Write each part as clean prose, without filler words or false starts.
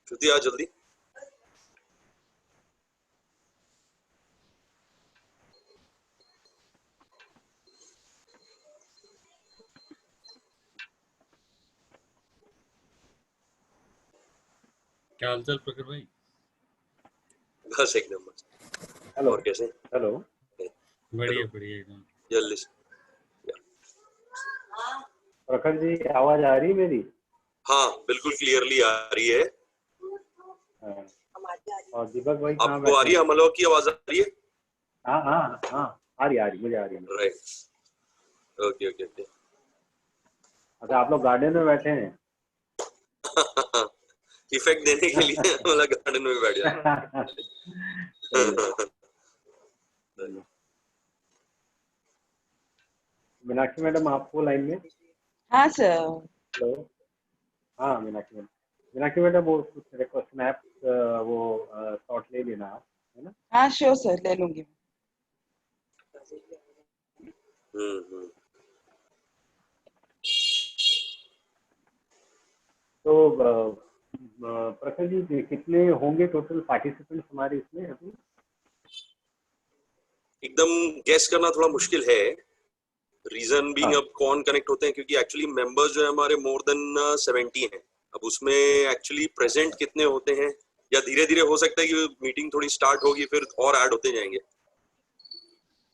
श्रुति आ जल्दी। क्या हालचाल प्रखर भाई? बस एक नंबर। हेलो। और कैसे? हेलो। बढ़िया बढ़िया एकदम। जल्दी से। प्रखर जी आवाज आ रही है मेरी? हाँ बिल्कुल क्लियरली आ रही है। हाँ। और दीपक भाई कहाँ आपको आ रही बैठे है? हैं? हमलों की आवाज आ रही है? हाँ हाँ हाँ आ रही मुझे आ रही है। राइट। Okay okay okay. अच्छा आप लोग गार्डन में बैठे हैं? इफेक्ट देने के लिए वाला गार्डन में बैठ जाता। मीनाक्षी मैडम आपको लाइन में? हाँ सर। हेलो। हाँ मीनाक्षी मैडम वो कुछ रिक्वेस्ट स्नैप वो शॉट ले लेना आप, है ना? हाँ श्योर सर, ले लूंगी। तो प्रखर जी कितने होंगे टोटल पार्टिसिपेंट्स हमारे इसमें अभी? एकदम गैस करना थोड़ा मुश्किल है। रीजन बीइंग अब कौन कनेक्ट होते हैं, क्योंकि एक्चुअली मेंबर्स जो है हमारे मोर देन 70 हैं। अब उसमें एक्चुअली प्रेजेंट कितने होते हैं, या धीरे धीरे हो सकता है कि मीटिंग थोड़ी स्टार्ट होगी फिर और ऐड होते जाएंगे।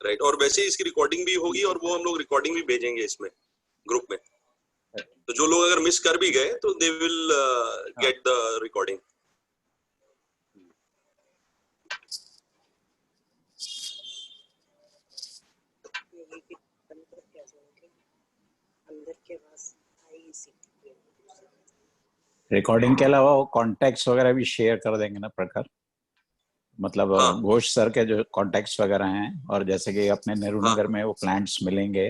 राइट। और वैसे इसकी रिकॉर्डिंग भी होगी और वो हम लोग रिकॉर्डिंग भी भेजेंगे इसमें ग्रुप में। तो जो लोग अगर मिस कर भी गए तो they will get the recording. Recording के अलावा वो कॉन्टेक्ट्स वगैरह भी शेयर कर देंगे ना प्रखर? मतलब घोष सर के जो कॉन्टेक्ट्स वगैरह हैं, और जैसे कि अपने नेहरू नगर में वो प्लांट्स मिलेंगे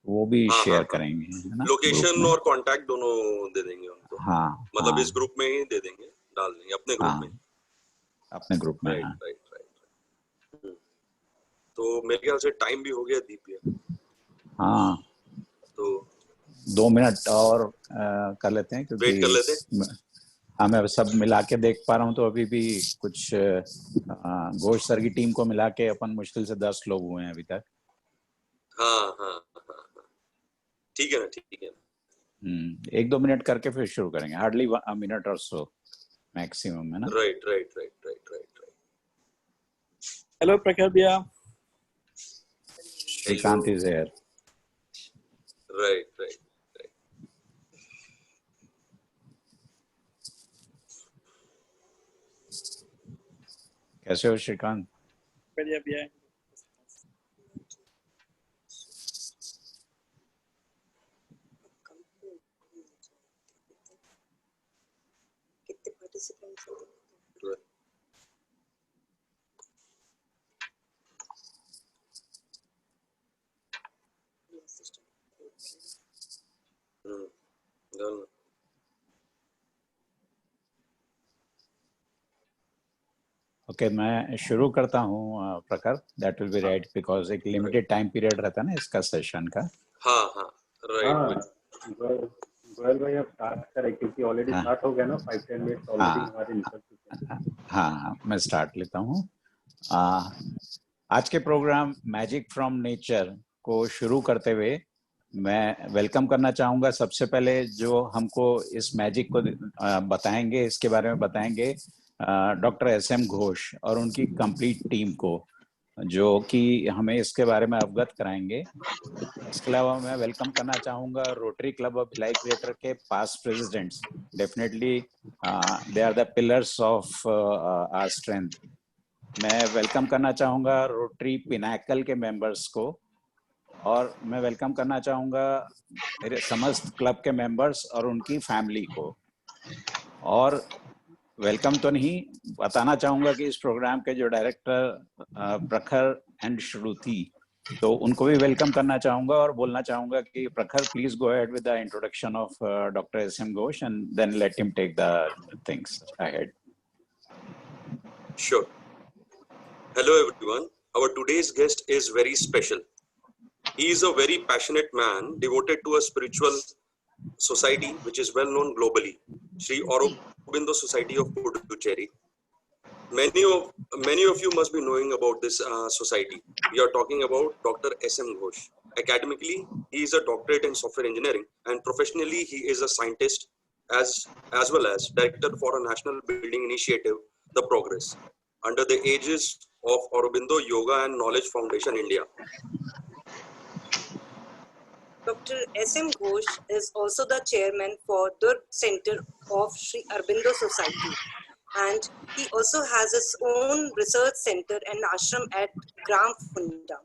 वो भी शेयर करेंगे, है ना? लोकेशन और कांटेक्ट दोनों दे देंगे उनको। हाँ मतलब इस ग्रुप में ही दे देंगे, डाल देंगे अपने ग्रुप में। अपने ग्रुप में। Right right right. तो मेरे ख्याल से टाइम भी हो गया दीप भैया। हाँ तो 2 मिनट और कर लेते हैं, क्योंकि वेट कर लेते हैं। हाँ मैं सब मिला के देख पा रहा हूँ तो अभी भी कुछ घोष सर की टीम को मिला के अपन मुश्किल से 10 लोग हुए हैं अभी तक। हाँ ठीक है ना, ठीक है ना। 1-2 मिनट करके फिर शुरू करेंगे, हार्डली अ मिनट और सो मैक्सिमम, है ना? राइट। हेलो प्रखर भैया। Shrikant is here. राइट। कैसे हो श्रीकांत? बढ़िया भैया। कितने पार्टिसिपेंट्स हैं? ओके मैं शुरू करता हूँ प्रखर, that will be right, because एक लिमिटेड टाइम पीरियड रहता है ना इसका सेशन का। हाँ राइट। गोयल भाई अब स्टार्ट करें क्योंकि ऑलरेडी स्टार्ट हो गया ना, 5-10 मिनट ऑलरेडी हमारे निकल चुके हैं। हाँ मैं स्टार्ट लेता हूँ। आज के प्रोग्राम मैजिक फ्रॉम नेचर को शुरू करते हुए मैं वेलकम करना चाहूँगा सबसे पहले जो हमको इस मैजिक को बताएंगे, इसके बारे में बताएंगे डॉक्टर एस.एम. घोष और उनकी कंप्लीट टीम को, जो कि हमें इसके बारे में अवगत कराएंगे। इसके अलावा मैं वेलकम करना चाहूँगा Rotary Club of Bhilai greater के past presidents. Definitely they are the pillars of our strength. मैं वेलकम करना चाहूँगा रोटरी पिनाकल के मेंबर्स को, और मैं वेलकम करना चाहूँगा मेरे समस्त क्लब के मेंबर्स और उनकी फैमिली को। और वेलकम तो नहीं, बताना चाहूँगा कि इस प्रोग्राम के जो डायरेक्टर प्रखर एंड श्रुति, तो उनको भी वेलकम करना चाहूँगा और बोलना चाहूँगा कि Prakhar please go ahead with the introduction of doctor S M. Ghosh and then let him take the things ahead. Sure. Hello everyone. Our today's guest is very special. He is a very passionate man devoted to a spiritual society which is well known globally, Sri Aurobindo Society of Puducherry. Many of you must be knowing about this society. We are talking about Dr. S.M. Ghosh. Academically, he is a doctorate in software engineering, and professionally, he is a scientist as well as director for a national building initiative, The Progress, under the aegis of Aurobindo Yoga and Knowledge Foundation, India. Dr. S.M. Ghosh is also the chairman for Durg Center of Sri Aurobindo Society, and he also has his own research center and ashram at Gram Funda.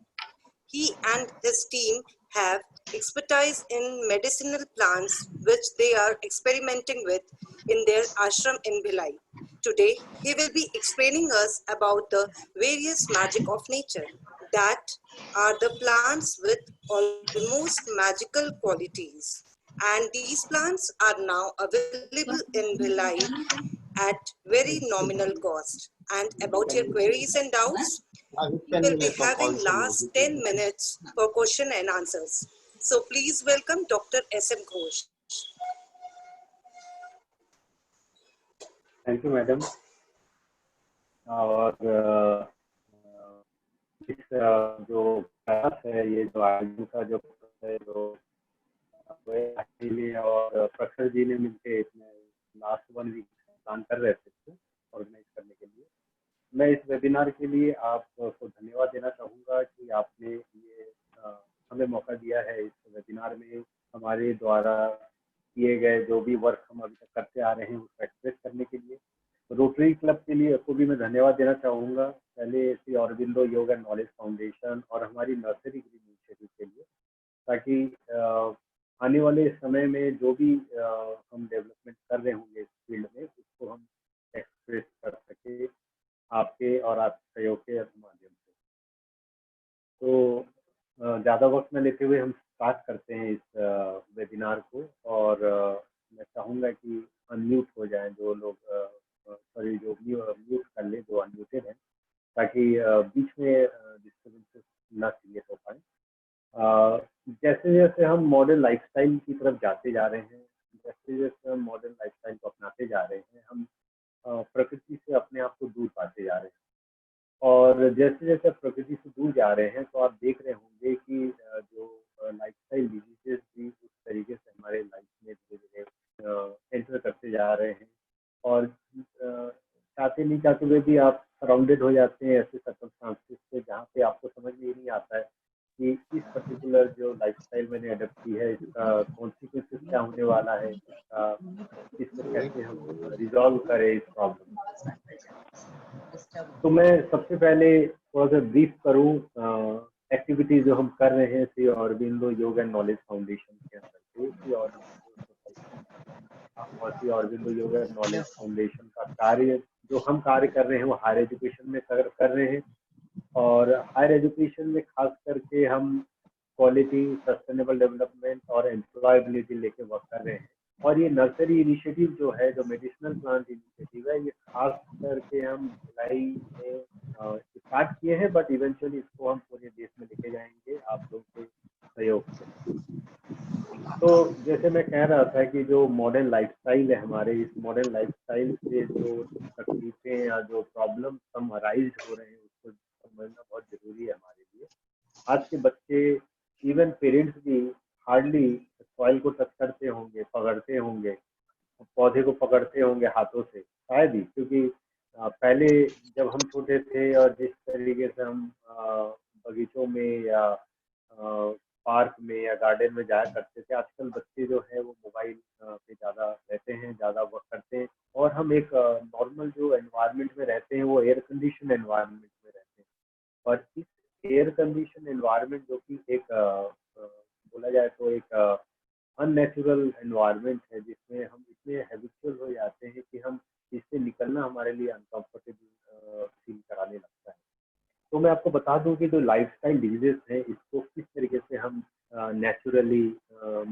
He and his team have expertise in medicinal plants which they are experimenting with in their ashram in Bhilai. Today, he will be explaining us about the various magic of nature that are the plants with almost magical qualities. And these plants are now available in Bhilai at very nominal cost. And about your queries and doubts, we will be having last 10 minutes for question and answers. So please welcome Dr. S.M. Ghosh. Thank you madam. और इस जो class है, ये जो आयोजन का जो है, जो अकेले और प्रखर जी ने मिलके इसमें लास्ट 1 वीक प्लान कर रहे थे ऑर्गेनाइज करने के लिए। मैं इस वेबिनार के लिए आपको धन्यवाद देना चाहूँगा कि आपने ये हमें मौका दिया है इस वेबिनार में हमारे द्वारा किए गए जो भी वर्क हम अभी तक करते आ रहे हैं उसको एक्सप्रेस करने के लिए। रोटरी क्लब के लिए को भी मैं धन्यवाद देना चाहूँगा, पहले Shri Aurobindo yoga and knowledge foundation और हमारी नर्सरी ग्रीन इनिशिएटिव के लिए, ताकि आने वाले समय में जो भी हम डेवलपमेंट कर रहे होंगे इस फील्ड में उसको हम एक्सप्रेस कर सके आपके और आपके सहयोग के माध्यम से। तो ज़्यादा वक्त न लेते हुए हम स्टार्ट करते हैं इस वेबिनार को, और मैं चाहूँगा कि अनम्यूट हो जाएं जो लोग, सॉरी जो म्यूट कर लें जो अनम्यूटेड हैं, ताकि बीच में डिस्टर्बेंसेस ना क्रिएट हो पाए। जैसे जैसे हम मॉडर्न लाइफस्टाइल की तरफ जाते जा रहे हैं, जैसे जैसे हम मॉडर्न लाइफस्टाइल को अपनाते जा रहे हैं, हम प्रकृति से अपने आप को दूर पाते जा रहे हैं। और जैसे जैसे प्रकृति से दूर जा रहे हैं तो आप देख रहे होंगे कि जो लाइफस्टाइल डिजीजेस भी उस तरीके से हमारे लाइफ में धीरे धीरे एंटर करते जा रहे हैं, और चाहते नहीं चाहते हुए भी आप सराउंडेड हो जाते हैं ऐसे सर्कमस्टांसेस से जहाँ पे आपको समझ में ही नहीं आता है कि इस पर्टिकुलर जो लाइफस्टाइल मैंने अडॉप्ट की है इसका कॉन्सिक्वेंसेस क्या होने वाला है, इसको कैसे हम रिजॉल्व करें इस प्रॉब्लम। तो मैं सबसे पहले थोड़ा सा ब्रीफ करूँ एक्टिविटीज जो हम कर रहे हैं Shri Aurobindo yoga and knowledge foundation के अंदर। Shri Aurobindo yoga and knowledge foundation का कार्य जो हम कार्य कर रहे हैं वो हायर एजुकेशन में कर रहे हैं, और हायर एजुकेशन में खास करके हम क्वालिटी, सस्टेनेबल डेवलपमेंट और एम्प्लॉयबिलिटी लेके वर्क कर रहे हैं। और ये नर्सरी इनिशिएटिव जो है, जो मेडिसिनल प्लांट इनिशिएटिव है, ये खास करके हम जुलाई में स्टार्ट किए हैं, बट इवेंचुअली इसको हम पूरे देश में लेके जाएंगे आप लोगों के सहयोग से। तो जैसे मैं कह रहा था कि जो मॉडर्न लाइफस्टाइल है हमारे, इस मॉडर्न लाइफस्टाइल से जो तकलीफें या जो प्रॉब्लम हम अराइज हो रहे हैं उसको समझना बहुत जरूरी है हमारे लिए। आज के बच्चे, इवन पेरेंट्स भी हार्डली सॉइल को टच करते होंगे, पकड़ते होंगे, पौधे को पकड़ते होंगे हाथों से, शायद ही, क्योंकि पहले जब हम छोटे थे और जिस तरीके से हम बगीचों में या पार्क में या गार्डन में जाया करते थे, आजकल बच्चे जो है वो मोबाइल पे ज़्यादा रहते हैं, ज़्यादा वर्क करते हैं, और हम एक नॉर्मल जो एनवायरनमेंट में रहते हैं वो एयर कंडीशन एनवायरनमेंट में रहते हैं। और इस एयर कंडीशन एनवायरनमेंट जो कि एक बोला जाए तो एक अननेचुरल एनवायरनमेंट है, जिसमें हम इतने हैबिचुअल हो जाते हैं कि हम इससे निकलना हमारे लिए अनकंफर्टेबल फील कराने लगता है। तो मैं आपको बता दूं कि जो लाइफस्टाइल डिजीजेस हैं इसको किस तरीके से हम नेचुरली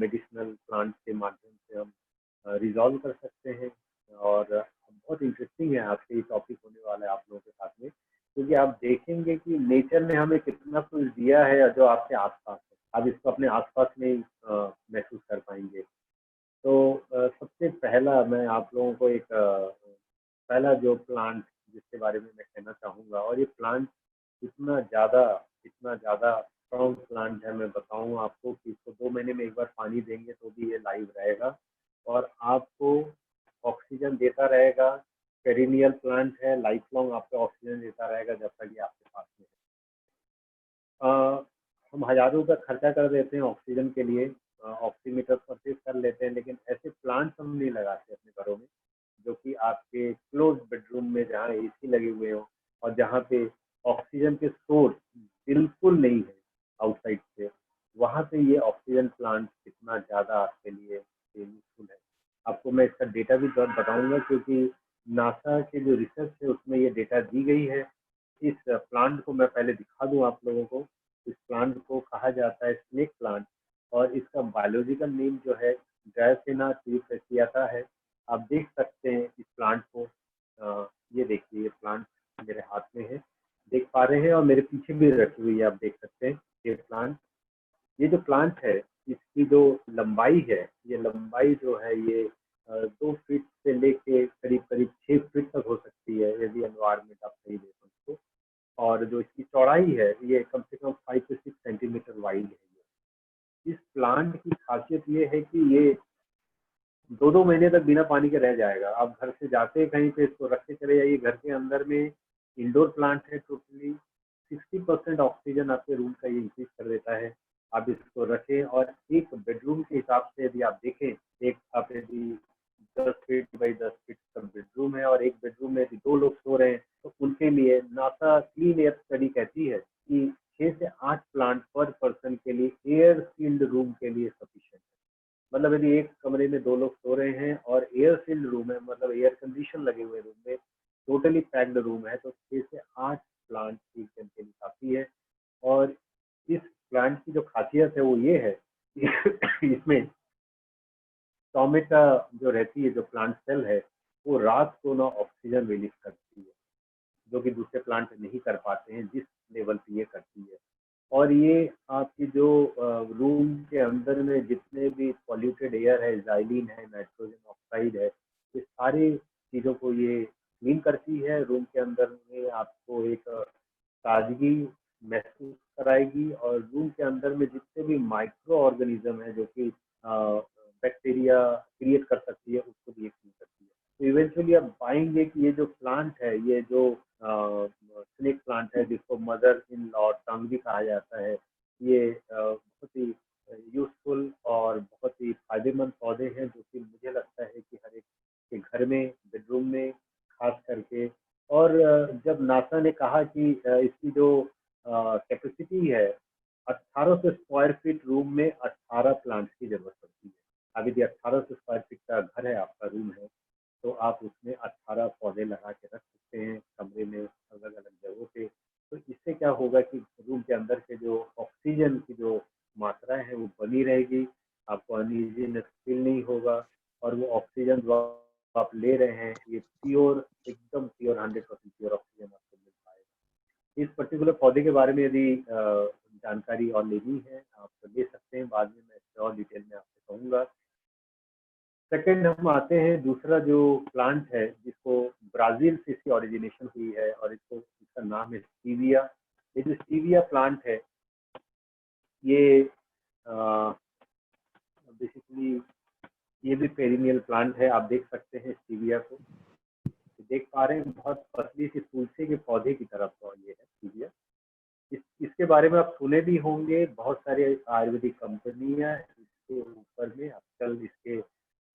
मेडिसिनल प्लांट के माध्यम से हम रिजॉल्व कर सकते हैं। और बहुत इंटरेस्टिंग है आपके ये टॉपिक होने वाला है आप लोगों के साथ में, क्योंकि आप देखेंगे कि नेचर ने हमें कितना कुछ दिया है जो आपके आसपास है, आप इसको अपने आसपास में महसूस कर पाएंगे। तो सबसे पहला मैं आप लोगों को एक पहला जो प्लांट जिसके बारे में मैं कहना चाहूँगा, और ये प्लांट इतना ज़्यादा स्ट्रॉन्ग प्लांट है, मैं बताऊँ आपको कि इसको 2 महीने में एक बार पानी देंगे तो भी ये लाइव रहेगा और आपको ऑक्सीजन देता रहेगा। पेरिनियल प्लांट है, लाइफ लॉन्ग आपको ऑक्सीजन देता रहेगा जब तक ये आपके पास में है। हम हज़ारों रुपये खर्चा कर देते हैं ऑक्सीजन के लिए, ऑक्सीमीटर परचेज कर लेते हैं, लेकिन ऐसे प्लांट्स हम नहीं लगाते अपने घरों में जो कि आपके क्लोज बेडरूम में जहाँ एसी लगे हुए हों और जहाँ पे ऑक्सीजन के सोर्स बिल्कुल नहीं है आउटसाइड से, वहाँ पे ये ऑक्सीजन प्लांट कितना ज़्यादा आपके लिए यूजफुल है। आपको मैं इसका डेटा भी बताऊंगा क्योंकि नासा के जो रिसर्च है उसमें ये डेटा दी गई है। इस प्लांट को मैं पहले दिखा दूं आप लोगों को। इस प्लांट को कहा जाता है स्नेक प्लांट और इसका बायोलॉजिकल नेम जो है ड्रायसिना ट्यूफेसियाटा है। आप देख सकते हैं इस प्लांट को, ये देखिए ये प्लांट मेरे हाथ में है, देख पा रहे हैं, और मेरे पीछे भी रखी हुई है, आप देख सकते हैं ये प्लांट। ये जो प्लांट है इसकी जो लंबाई है, ये लंबाई जो है ये 2 फीट से लेके करीब करीब 6 फीट तक हो सकती है यदि एनवायरमेंट आप सही देखें उसको। और जो इसकी चौड़ाई है ये कम से कम 5 से 6 सेंटीमीटर वाइड है। इस प्लांट की खासियत ये है कि ये 2-2 महीने तक बिना पानी के रह जाएगा। आप घर से जाते हैं कहीं पे इसको रख के चले जाइए घर के अंदर में। इंडोर प्लांट है, टोटली 60% ऑक्सीजन आपके रूम का ये इंक्रीज कर देता है। आप इसको रखें और एक बेडरूम के हिसाब से यदि आप देखें, एक आप यदि 10 फीट बाई 10 फीट का बेडरूम है और एक बेडरूम में यदि 2 लोग सो रहे हैं तो उनके लिए नासा क्लीन एयर स्टडी कहती है कि 6 से 8 प्लांट पर पर्सन के लिए एयर सील्ड रूम के लिए सफिशिएंट है। मतलब यदि एक कमरे में 2 लोग सो रहे हैं और एयर सील्ड रूम है, मतलब एयर कंडीशन लगे हुए रूम में, टोटली पैक्ड रूम है, तो 6 से 8 प्लांट एक दिन के लिए काफ़ी है। और इस प्लांट की जो खासियत है वो ये है कि इसमें टोमेटा जो रहती है, जो प्लांट सेल है, वो रात को ना ऑक्सीजन रिलीज करती है जो कि दूसरे प्लांट नहीं कर पाते हैं जिस लेवल पे ये करती है। और ये आपकी जो रूम के अंदर में जितने भी पॉल्यूटेड एयर है, जाइलिन है, नाइट्रोजन ऑक्साइड है, ये सारी चीज़ों को ये क्लीन करती है। रूम के अंदर में आपको एक ताजगी महसूस कराएगी और रूम के अंदर में जितने भी माइक्रो ऑर्गेनिज्म है जो कि बैक्टीरिया क्रिएट कर सकती है उसको भी ये क्लीन करती है। तो इवेंचुअली आप पाएंगे कि ये जो प्लांट है, ये जो स्नेक प्लांट है जिसको मदर इन लॉ टंग भी कहा जाता है, ये बहुत ही यूजफुल और बहुत ही फायदेमंद पौधे हैं जो कि मुझे लगता है कि हर एक के घर में, बेडरूम में खास करके। और जब नासा ने कहा कि इसकी जो कैपेसिटी है 1800 स्क्वायर फीट रूम में 18 प्लांट्स की जरूरत पड़ती है। अब यदि 1800 स्क्वायर फीट का घर है, आपका रूम है, तो आप उसमें 18 पौधे लगा के रख सकते हैं कमरे में अलग अलग जगहों पे। तो इससे क्या होगा कि रूम के अंदर के जो ऑक्सीजन की जो मात्रा है वो बनी रहेगी, आपको अनइजीनेस फील नहीं होगा, और वो ऑक्सीजन जो आप ले रहे हैं ये प्योर, एकदम प्योर 100% प्योर ऑक्सीजन आपको मिल पाएगा। इस पर्टिकुलर पौधे के बारे में यदि जानकारी और लेनी है आप ले सकते हैं, बाद में मैं इससे और डिटेल में आपसे कहूँगा। सेकेंड हम आते हैं, दूसरा जो प्लांट है जिसको ब्राजील से इसकी ओरिजिनेशन हुई है और इसका नाम है स्टीविया। ये जो स्टीविया प्लांट है ये बेसिकली ये भी पेरिनियल प्लांट है। आप देख सकते हैं स्टीविया को, देख पा रहे हैं, बहुत पतली सी तुलसी के पौधे की तरफ तो ये है स्टीविया। इसके बारे में आप सुने भी होंगे, बहुत सारे आयुर्वेदिक कंपनियां इसके ऊपर में आजकल इसके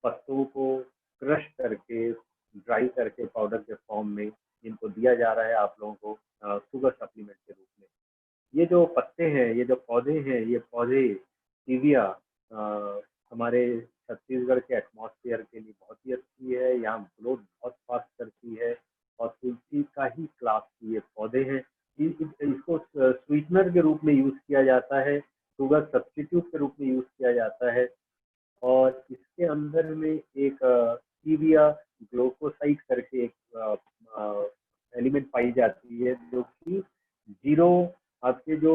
पत्तों को क्रश करके, ड्राई करके पाउडर के फॉर्म में इनको दिया जा रहा है आप लोगों को शुगर सप्लीमेंट के रूप में। ये जो पत्ते हैं, ये जो पौधे हैं, ये पौधे स्टीविया हमारे छत्तीसगढ़ के एटमॉस्फेयर के लिए बहुत ही अच्छी है। यहाँ ग्रोथ बहुत फास्ट करती है और तुलसी का ही क्लास की ये पौधे हैं। इसको स्वीटनर के रूप में यूज किया जाता है, शुगर सब्स्टिट्यूट के रूप में यूज किया जाता है। और इसके अंदर में एक स्टीविया ग्लूकोसाइड करके एक एलिमेंट पाई जाती है जो कि जीरो, आपके जो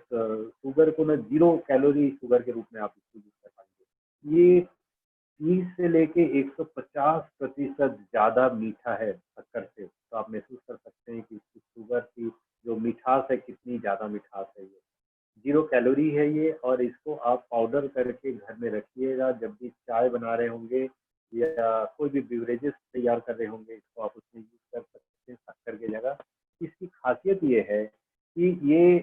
शुगर को ना जीरो कैलोरी शुगर के रूप में आप इसको यूज कर पाएंगे। ये 30 से लेके 150% ज़्यादा मीठा है शक्कर से। तो आप महसूस कर सकते हैं कि इसकी शुगर की जो मिठास है कितनी ज़्यादा मिठास है ये। 0 कैलोरी है ये, और इसको आप पाउडर करके घर में रखिएगा। जब भी चाय बना रहे होंगे या कोई भी बिवरेजेस तैयार कर रहे होंगे, इसको आप उसमें यूज़ कर सकते हैं शक्कर की जगह। इसकी खासियत ये है कि ये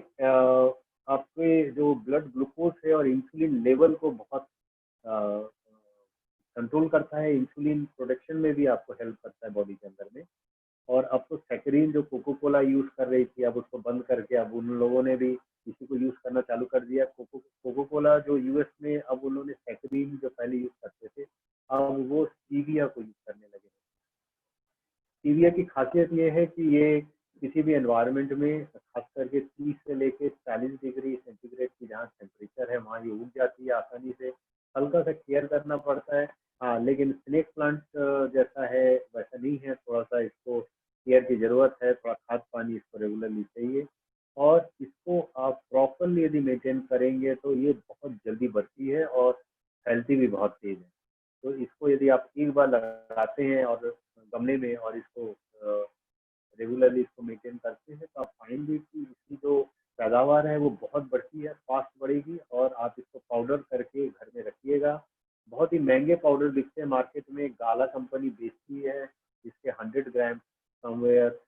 आपके जो ब्लड ग्लूकोज है और इंसुलिन लेवल को बहुत कंट्रोल करता है। इंसुलिन प्रोडक्शन में भी आपको हेल्प करता है बॉडी के अंदर में। और अब तो सैकरीन जो कोको कोला यूज़ कर रही थी, अब उसको बंद करके अब उन लोगों ने भी इसी को यूज़ करना चालू कर दिया। कोको कोला जो यूएस में, अब उन्होंने सैकरीन जो पहले यूज़ करते थे, अब वो स्टीविया को यूज़ करने लगे। स्टीविया की खासियत ये है कि ये किसी भी एनवायरनमेंट में, खास करके 30 से लेके 40 डिग्री सेंटीग्रेड की जहाँ टेम्परेचर है, वहाँ ये उग जाती है आसानी से। हल्का सा केयर करना पड़ता है, हाँ, लेकिन स्नेक प्लांट जैसा है वैसा नहीं है। थोड़ा सा इसको केयर की ज़रूरत है, थोड़ा खाद पानी इसको रेगुलरली चाहिए। और इसको आप प्रॉपरली यदि मेंटेन करेंगे तो ये बहुत जल्दी बढ़ती है और फैलती भी बहुत तेज़ है। तो इसको यदि आप एक बार लगाते हैं और गमले में, और इसको रेगुलरली इसको मेंटेन करते हैं, तो आप पाएंगे कि इसकी जो पैदावार है वो बहुत बढ़ती है, फास्ट बढ़ेगी। और आप इसको पाउडर करके घर में रखिएगा। बहुत ही महंगे पाउडर बिकते हैं मार्केट में, गाला कंपनी बेचती है। इसके 100 ग्राम समवेयर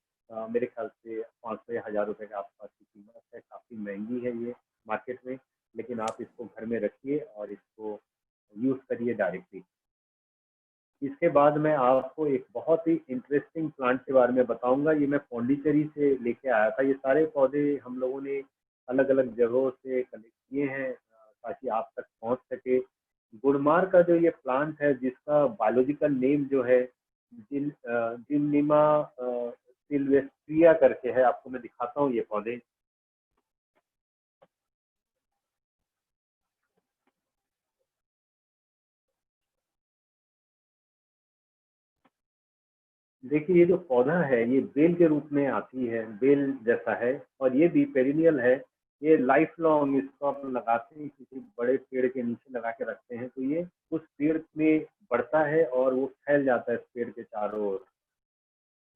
मेरे ख्याल से 500 या 1000 रुपये के आसपास की कीमत है। काफ़ी महंगी है ये मार्केट में, लेकिन आप इसको घर में रखिए और इसको यूज़ करिए डायरेक्टली। इसके बाद मैं आपको एक बहुत ही इंटरेस्टिंग प्लांट के बारे में बताऊंगा। ये मैं पौंडीचेरी से लेके आया था। ये सारे पौधे हम लोगों ने अलग अलग जगहों से कलेक्ट किए हैं ताकि आप तक पहुंच सके। गुड़मार का जो ये प्लांट है, जिसका बायोलॉजिकल नेम जो है जिननिमा सिल्वेस्ट्रिया करके है, आपको मैं दिखाता हूँ ये पौधे। देखिए, ये जो पौधा है ये बेल के रूप में आती है, बेल जैसा है, और ये भी पेरिनियल है। ये लाइफ लॉन्ग इसको आप लगाते हैं, किसी बड़े पेड़ के नीचे लगा के रखते हैं, तो ये उस पेड़ में बढ़ता है और वो फैल जाता है इस पेड़ के चारों ओर।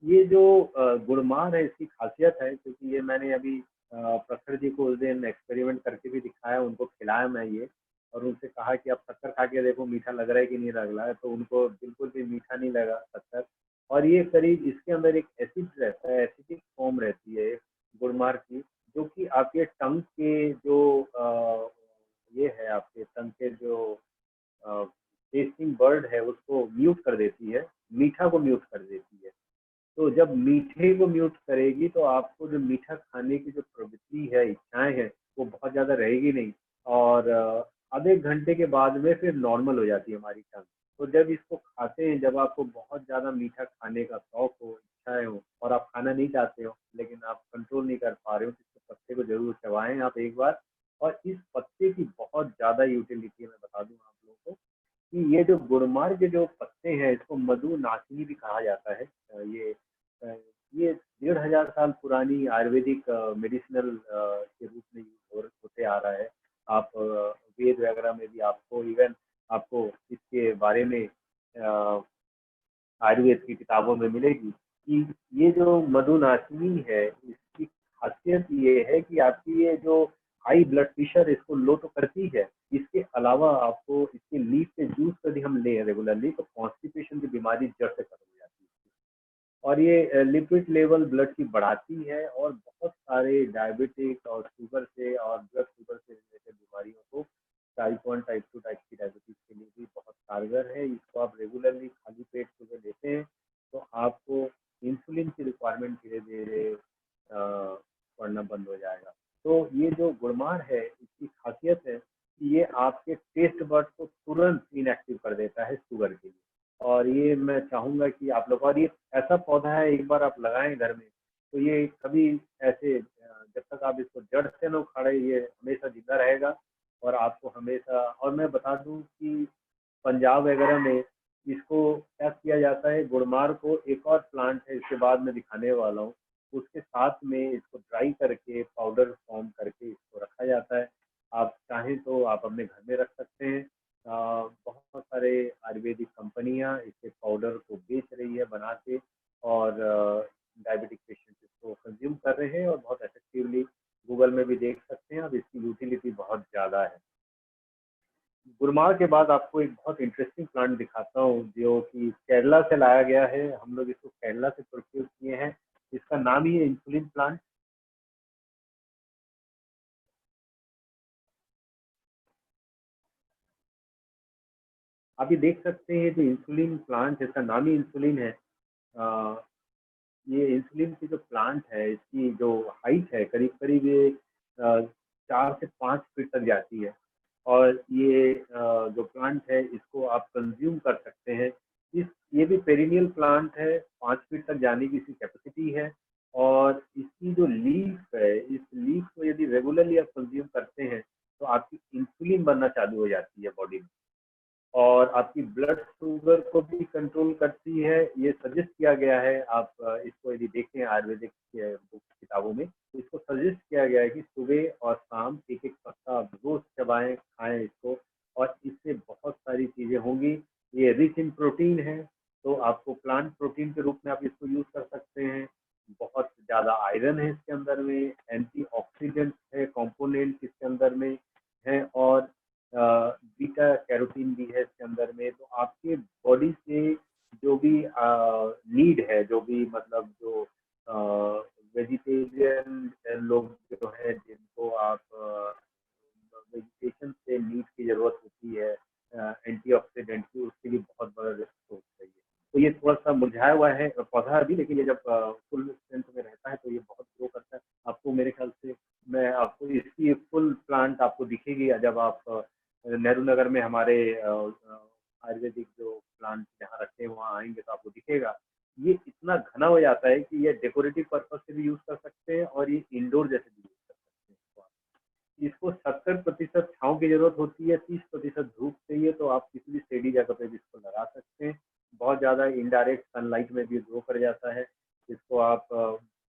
ये जो गुड़मार है, इसकी खासियत है, क्योंकि ये मैंने अभी प्रखर जी को उस दिन एक्सपेरिमेंट करके भी दिखाया, उनको खिलाया मैं ये, और उनसे कहा कि आप शक्कर खा के देखो मीठा लग रहा है कि नहीं लग रहा है। तो उनको बिल्कुल भी मीठा नहीं लगा शक्कर। और ये करीब, इसके अंदर एक एसिड रहता है, एसिडिक फॉर्म रहती है गुड़मार की, जो कि आपके टंग के जो ये है, आपके टंग के जो टेस्टिंग बर्ड है उसको म्यूट कर देती है, मीठा को म्यूट कर देती है। तो जब मीठे को म्यूट करेगी तो आपको जो मीठा खाने की जो प्रवृत्ति है, इच्छाएं हैं, वो बहुत ज़्यादा रहेगी नहीं। और आधे घंटे के बाद में फिर नॉर्मल हो जाती है हमारी टंग। तो जब इसको खाते हैं, जब आपको बहुत ज़्यादा मीठा खाने का शौक हो, इच्छाएं हो, और आप खाना नहीं चाहते हो लेकिन आप कंट्रोल नहीं कर पा रहे हो, तो इस पत्ते को जरूर चबाएं आप एक बार। और इस पत्ते की बहुत ज़्यादा यूटिलिटी मैं बता दूं आप लोगों को कि ये जो गुड़मार के जो पत्ते हैं, इसको मधु नासिनी भी कहा जाता है। अ, ये 1500 साल पुरानी आयुर्वेदिक मेडिसिनल के रूप में यूज होते आ रहा है। आप वेद वगैरह में भी आपको, इवन आपको इसके बारे में आयुर्वेद की किताबों में मिलेगी कि ये जो मधुनाशिनी है, इसकी खासियत ये है कि आपकी ये जो हाई ब्लड प्रेशर, इसको लो तो करती है। इसके अलावा आपको इसके लीफ के जूस यदि हम लें रेगुलरली, तो कॉन्स्टिपेशन की बीमारी जड़ से खत्म हो जाती है। और ये लिपिड लेवल ब्लड की बढ़ाती है, और बहुत सारे डायबिटिक और शुगर से और ब्लड शुगर से रिलेटेड बीमारियों को, टाइप 1, टाइप 2, टाइप 3 डायबिटीज के लिए भी बहुत कारगर है। इसको आप रेगुलरली खाली पेट सुबह लेते हैं तो आपको इंसुलिन की रिक्वायरमेंट धीरे धीरे पड़ना बंद हो जाएगा। तो ये जो गुड़मार है, इसकी खासियत है कि ये आपके टेस्ट बर्ड को तुरंत इनएक्टिव कर देता है शुगर के लिए। और ये मैं चाहूँगा कि आप लोग, और ये ऐसा पौधा है, एक बार आप लगाएं घर में तो ये कभी ऐसे जब तक आप इसको जड़ से न उखाड़े, ये हमेशा जिंदा रहेगा। और आपको हमेशा, और मैं बता दूं कि पंजाब वगैरह में इसको क्या किया जाता है, गुड़मार को, एक और प्लांट है इसके बाद में दिखाने वाला हूँ, उसके साथ में इसको ड्राई करके पाउडर फॉर्म करके इसको रखा जाता है। आप चाहें तो आप अपने घर में रख सकते हैं। बहुत सारे आयुर्वेदिक इसकी यूटिलिटी बहुत ज़्यादा है। गुरमाह के बाद आपको एक बहुत इंटरेस्टिंग प्लांट दिखाता हूँ जो कि केरला से लाया गया है। हम लोग इसको केरला से प्रोक्योर किए हैं। इसका नाम ही है इंसुलिन प्लांट। आप ये देख सकते हैं जो इंसुलिन प्लांट, इसका नाम ही इंसुलिन है। ये इंसुलिन की जो प्लांट है, इसकी जो हाइट है करीब करीब ये 4 से 5 फीट तक जाती है। और ये जो प्लांट है इसको आप कंज्यूम कर सकते हैं। ये भी पेरिनियल प्लांट है, 5 फीट तक जाने की इसकी कैपेसिटी है। और इसकी जो लीफ है, इस लीफ को यदि रेगुलरली आप कंज्यूम करते हैं तो आपकी इंसुलिन बनना चालू हो जाती है बॉडी में, और आपकी ब्लड शुगर को भी कंट्रोल करती है। ये सजेस्ट किया गया है, आप इसको यदि देखते हैं आयुर्वेदिक किताबों में, तो इसको सजेस्ट किया गया है कि सुबह और शाम एक एक पत्ता आप रोज चबाएं, खाएं इसको, और इससे बहुत सारी चीजें होंगी। ये रिच इन प्रोटीन है, तो आपको प्लांट प्रोटीन के रूप में आप इसको यूज कर सकते हैं। बहुत ज़्यादा आयरन है इसके अंदर में, एंटीऑक्सीडेंट है कंपोनेंट इसके अंदर में है, और बीटा कैरोटीन भी है इसके अंदर में। तो आपके बॉडी से जो भी नीड है, जो भी मतलब जो वेजिटेरियन लोग जो है जिनको आप वेजिटेशन से नीड की जरूरत होती है एंटीऑक्सीडेंट की, उसके लिए बहुत बड़ा सोर्स है ये। तो ये थोड़ा सा मुरझाया हुआ है पौधा अभी, लेकिन ये जब फुल स्ट्रेंथ में रहता है तो ये बहुत ग्रो करता है। आपको मेरे ख्याल से मैं आपको इसकी फुल प्लांट आपको दिखेगी जब आप नेहरू नगर में हमारे आयुर्वेदिक जो प्लांट जहाँ रखे हैं वहाँ आएंगे तो आपको दिखेगा। ये इतना घना हो जाता है कि ये डेकोरेटिव पर्पज से भी यूज कर सकते हैं और ये इंडोर जैसे भी यूज कर सकते हैं। इसको 70% छांव की जरूरत होती है, 30% धूप चाहिए, तो आप किसी भी स्टेडी जगह पे भी इसको लगा सकते हैं। बहुत ज़्यादा इनडायरेक्ट सनलाइट में भी ग्रो कर जाता है इसको आप।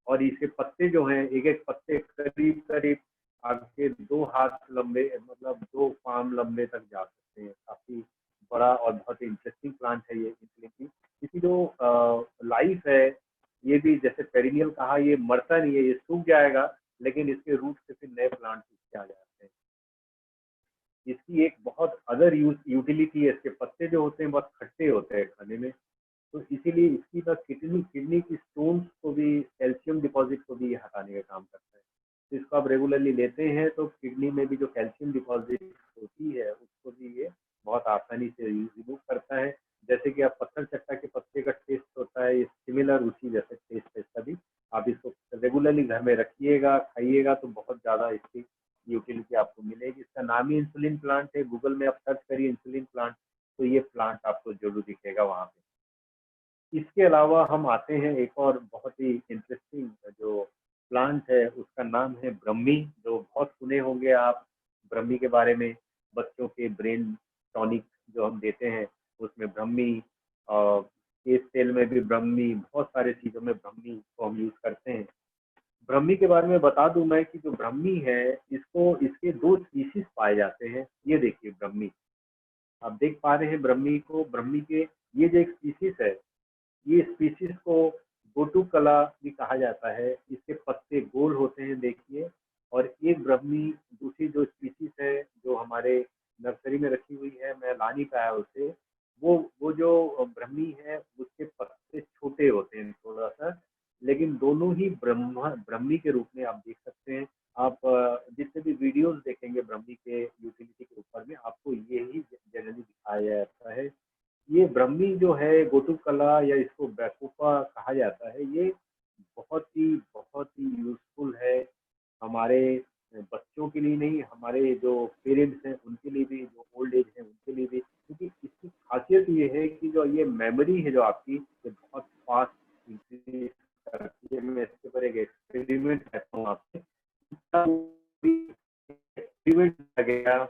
और इसके पत्ते जो हैं, एक एक पत्ते करीब करीब आपके 2 हाथ लंबे, मतलब 2 पाम लंबे तक जा सकते हैं। काफ़ी बड़ा और बहुत इंटरेस्टिंग प्लांट है ये इंसुलिन की। इसकी जो लाइफ है ये भी जैसे पेरिनियल कहा, ये मरता नहीं है, ये सूख जाएगा लेकिन इसके रूट से फिर नए प्लांट आ जाते हैं। इसकी एक बहुत अदर यूटिलिटी है। इसके पत्ते जो होते हैं बहुत खट्टे होते हैं खाने में, तो इसीलिए इसकी ना किडनी की स्टोन्स को भी, कैल्शियम डिपॉजिट को भी हटाने का काम करता है। तो इसको आप रेगुलरली लेते हैं तो किडनी में भी जो कैल्शियम डिपॉजिट होती है उसको भी ये बहुत आसानी से रिमूव करता है। जैसे कि आप पत्थर चट्टा के पत्ते का टेस्ट होता है, ये सिमिलर उसी जैसे टेस्ट है इसका भी। आप इसको रेगुलरली घर में रखिएगा, खाइएगा तो बहुत ज़्यादा इसकी यूटिलिटी आपको मिलेगी। इसका नाम ही इंसुलिन प्लांट है। गूगल में आप सर्च करिए इंसुलिन प्लांट तो ये प्लांट आपको जरूर दिखेगा वहाँ पे। इसके अलावा हम आते हैं एक और बहुत ही इंटरेस्टिंग जो प्लांट है, उसका नाम है ब्रह्मी। जो बहुत सुने होंगे आप ब्रह्मी के बारे में, बच्चों के ब्रेन टॉनिक जो हम देते हैं उसमें ब्रह्मी, केस तेल में भी ब्रह्मी, बहुत सारे चीज़ों में ब्रह्मी को हम यूज़ करते हैं। ब्रह्मी के बारे में बता दूं मैं कि जो ब्रह्मी है इसको, इसके 2 स्पीशीज पाए जाते हैं। ये देखिए ब्रह्मी, आप देख पा रहे हैं ब्रह्मी को। ब्रह्मी के ये जो एक स्पीशीज है, ये स्पीशीज को गोटुकला भी कहा जाता है। इसके पत्ते गोल होते हैं देखिए। और एक ब्रह्मी, दूसरी जो स्पीशीज है जो हमारे नर्सरी में रखी हुई है, मैं ला नहीं पाया उसे, वो जो ब्रह्मी है उसके पत्ते छोटे होते हैं थोड़ा सा, लेकिन दोनों ही ब्रह्मी के रूप में आप देख सकते हैं। आप जितने भी वीडियोस देखेंगे ब्रह्मी के यूटिलिटी के ऊपर में, आपको यही जनरली दिखाया जाता है। ये ब्रह्मी जो है गोटुकला या इसको बैकुफा कहा जाता है, ये बहुत ही यूजफुल है हमारे बच्चों के लिए नहीं, हमारे जो पेरेंट्स हैं उनके लिए भी, जो ओल्ड एज हैं उनके लिए भी। क्योंकि इसकी खासियत ये है कि जो ये मेमोरी है जो आपकी, ये बहुत फास्ट इंक्रीज करती है। मैं इसके ऊपर एक एक्सपेरिमेंट करता हूँ आपसे। एक्सपेरिमेंट किया गया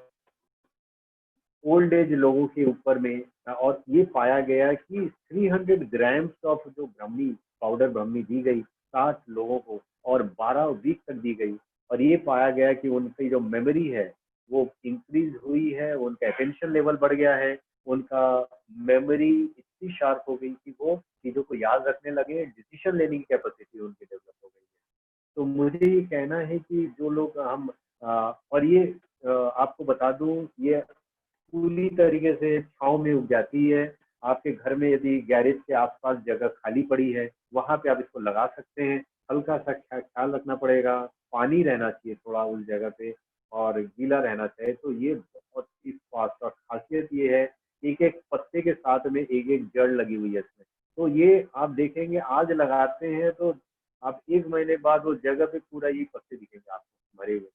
ओल्ड एज लोगों के ऊपर में, और ये पाया गया कि 300 ग्राम्स ऑफ जो ब्रह्मी पाउडर ब्रह्मी दी गई 60 लोगों को, और 12 वीक तक दी गई, और ये पाया गया कि उनकी जो मेमोरी है वो इंक्रीज हुई है, उनका अटेंशन लेवल बढ़ गया है, उनका मेमोरी इतनी शार्प हो गई कि वो चीज़ों को याद रखने लगे, डिसीजन लेने की कैपेसिटी उनकी डेवलप हो गई है। तो मुझे ये कहना है कि जो लोग हम और ये आपको बता दूं, ये पूरी तरीके से छांव में उग जाती है। आपके घर में यदि गैरेज के आसपास जगह खाली पड़ी है, वहां पे आप इसको लगा सकते हैं। हल्का सा ख्याल रखना पड़ेगा, पानी रहना चाहिए थोड़ा उस जगह पे और गीला रहना चाहिए। तो ये बहुत ही फास्ट, और खासियत ये है एक एक पत्ते के साथ में एक एक जड़ लगी हुई है इसमें। तो ये आप देखेंगे आज लगाते हैं तो आप 1 महीने बाद वो जगह पे पूरा ये पत्ते दिखेंगे आपको भरे हुए।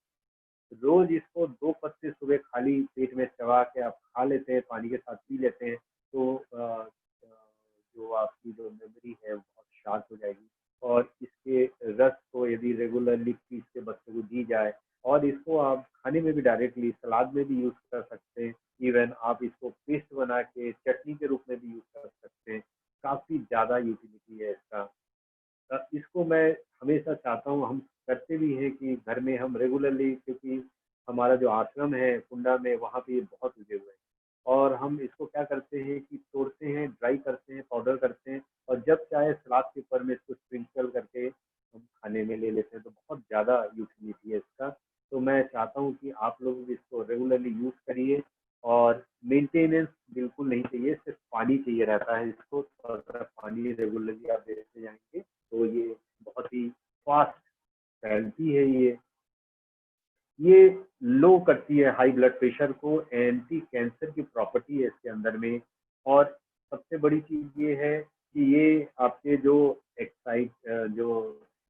रोज इसको 2 पत्ते सुबह खाली पेट में चबा के आप खा लेते हैं, पानी के साथ पी लेते हैं, तो जो आपकी जो मेमोरी है वो बहुत शार्प हो जाएगी। और इसके रस को यदि रेगुलरली पीस के बच्चों को दी जाए, और इसको आप खाने में भी डायरेक्टली सलाद में भी यूज कर सकते हैं। इवन आप इसको पेस्ट बना के चटनी के रूप में भी यूज कर सकते हैं। काफी ज्यादा यूटिलिटी है इसका। इसको मैं हमेशा चाहता हूँ, हम करते भी हैं कि घर में हम रेगुलरली, क्योंकि हमारा जो आश्रम है कुंडा में, वहाँ पे ये बहुत उगे हुए हैं, और हम इसको क्या करते हैं कि तोड़ते हैं, ड्राई करते हैं, पाउडर करते हैं, और जब चाहे सलाद के ऊपर में इसको स्प्रिंकल करके हम खाने में ले लेते हैं। तो बहुत ज़्यादा यूटिलिटी है इसका। तो मैं चाहता हूँ कि आप लोग भी इसको रेगुलरली यूज़ करिए, और मेंटेनेंस बिल्कुल नहीं चाहिए, सिर्फ पानी चाहिए रहता है इसको। थोड़ा सा पानी रेगुलरली आप देते जाएंगे तो ये बहुत ही फास्ट फैलती है। ये लो करती है हाई ब्लड प्रेशर को, एंटी कैंसर की प्रॉपर्टी है इसके अंदर में। और सबसे बड़ी चीज ये है कि ये आपके जो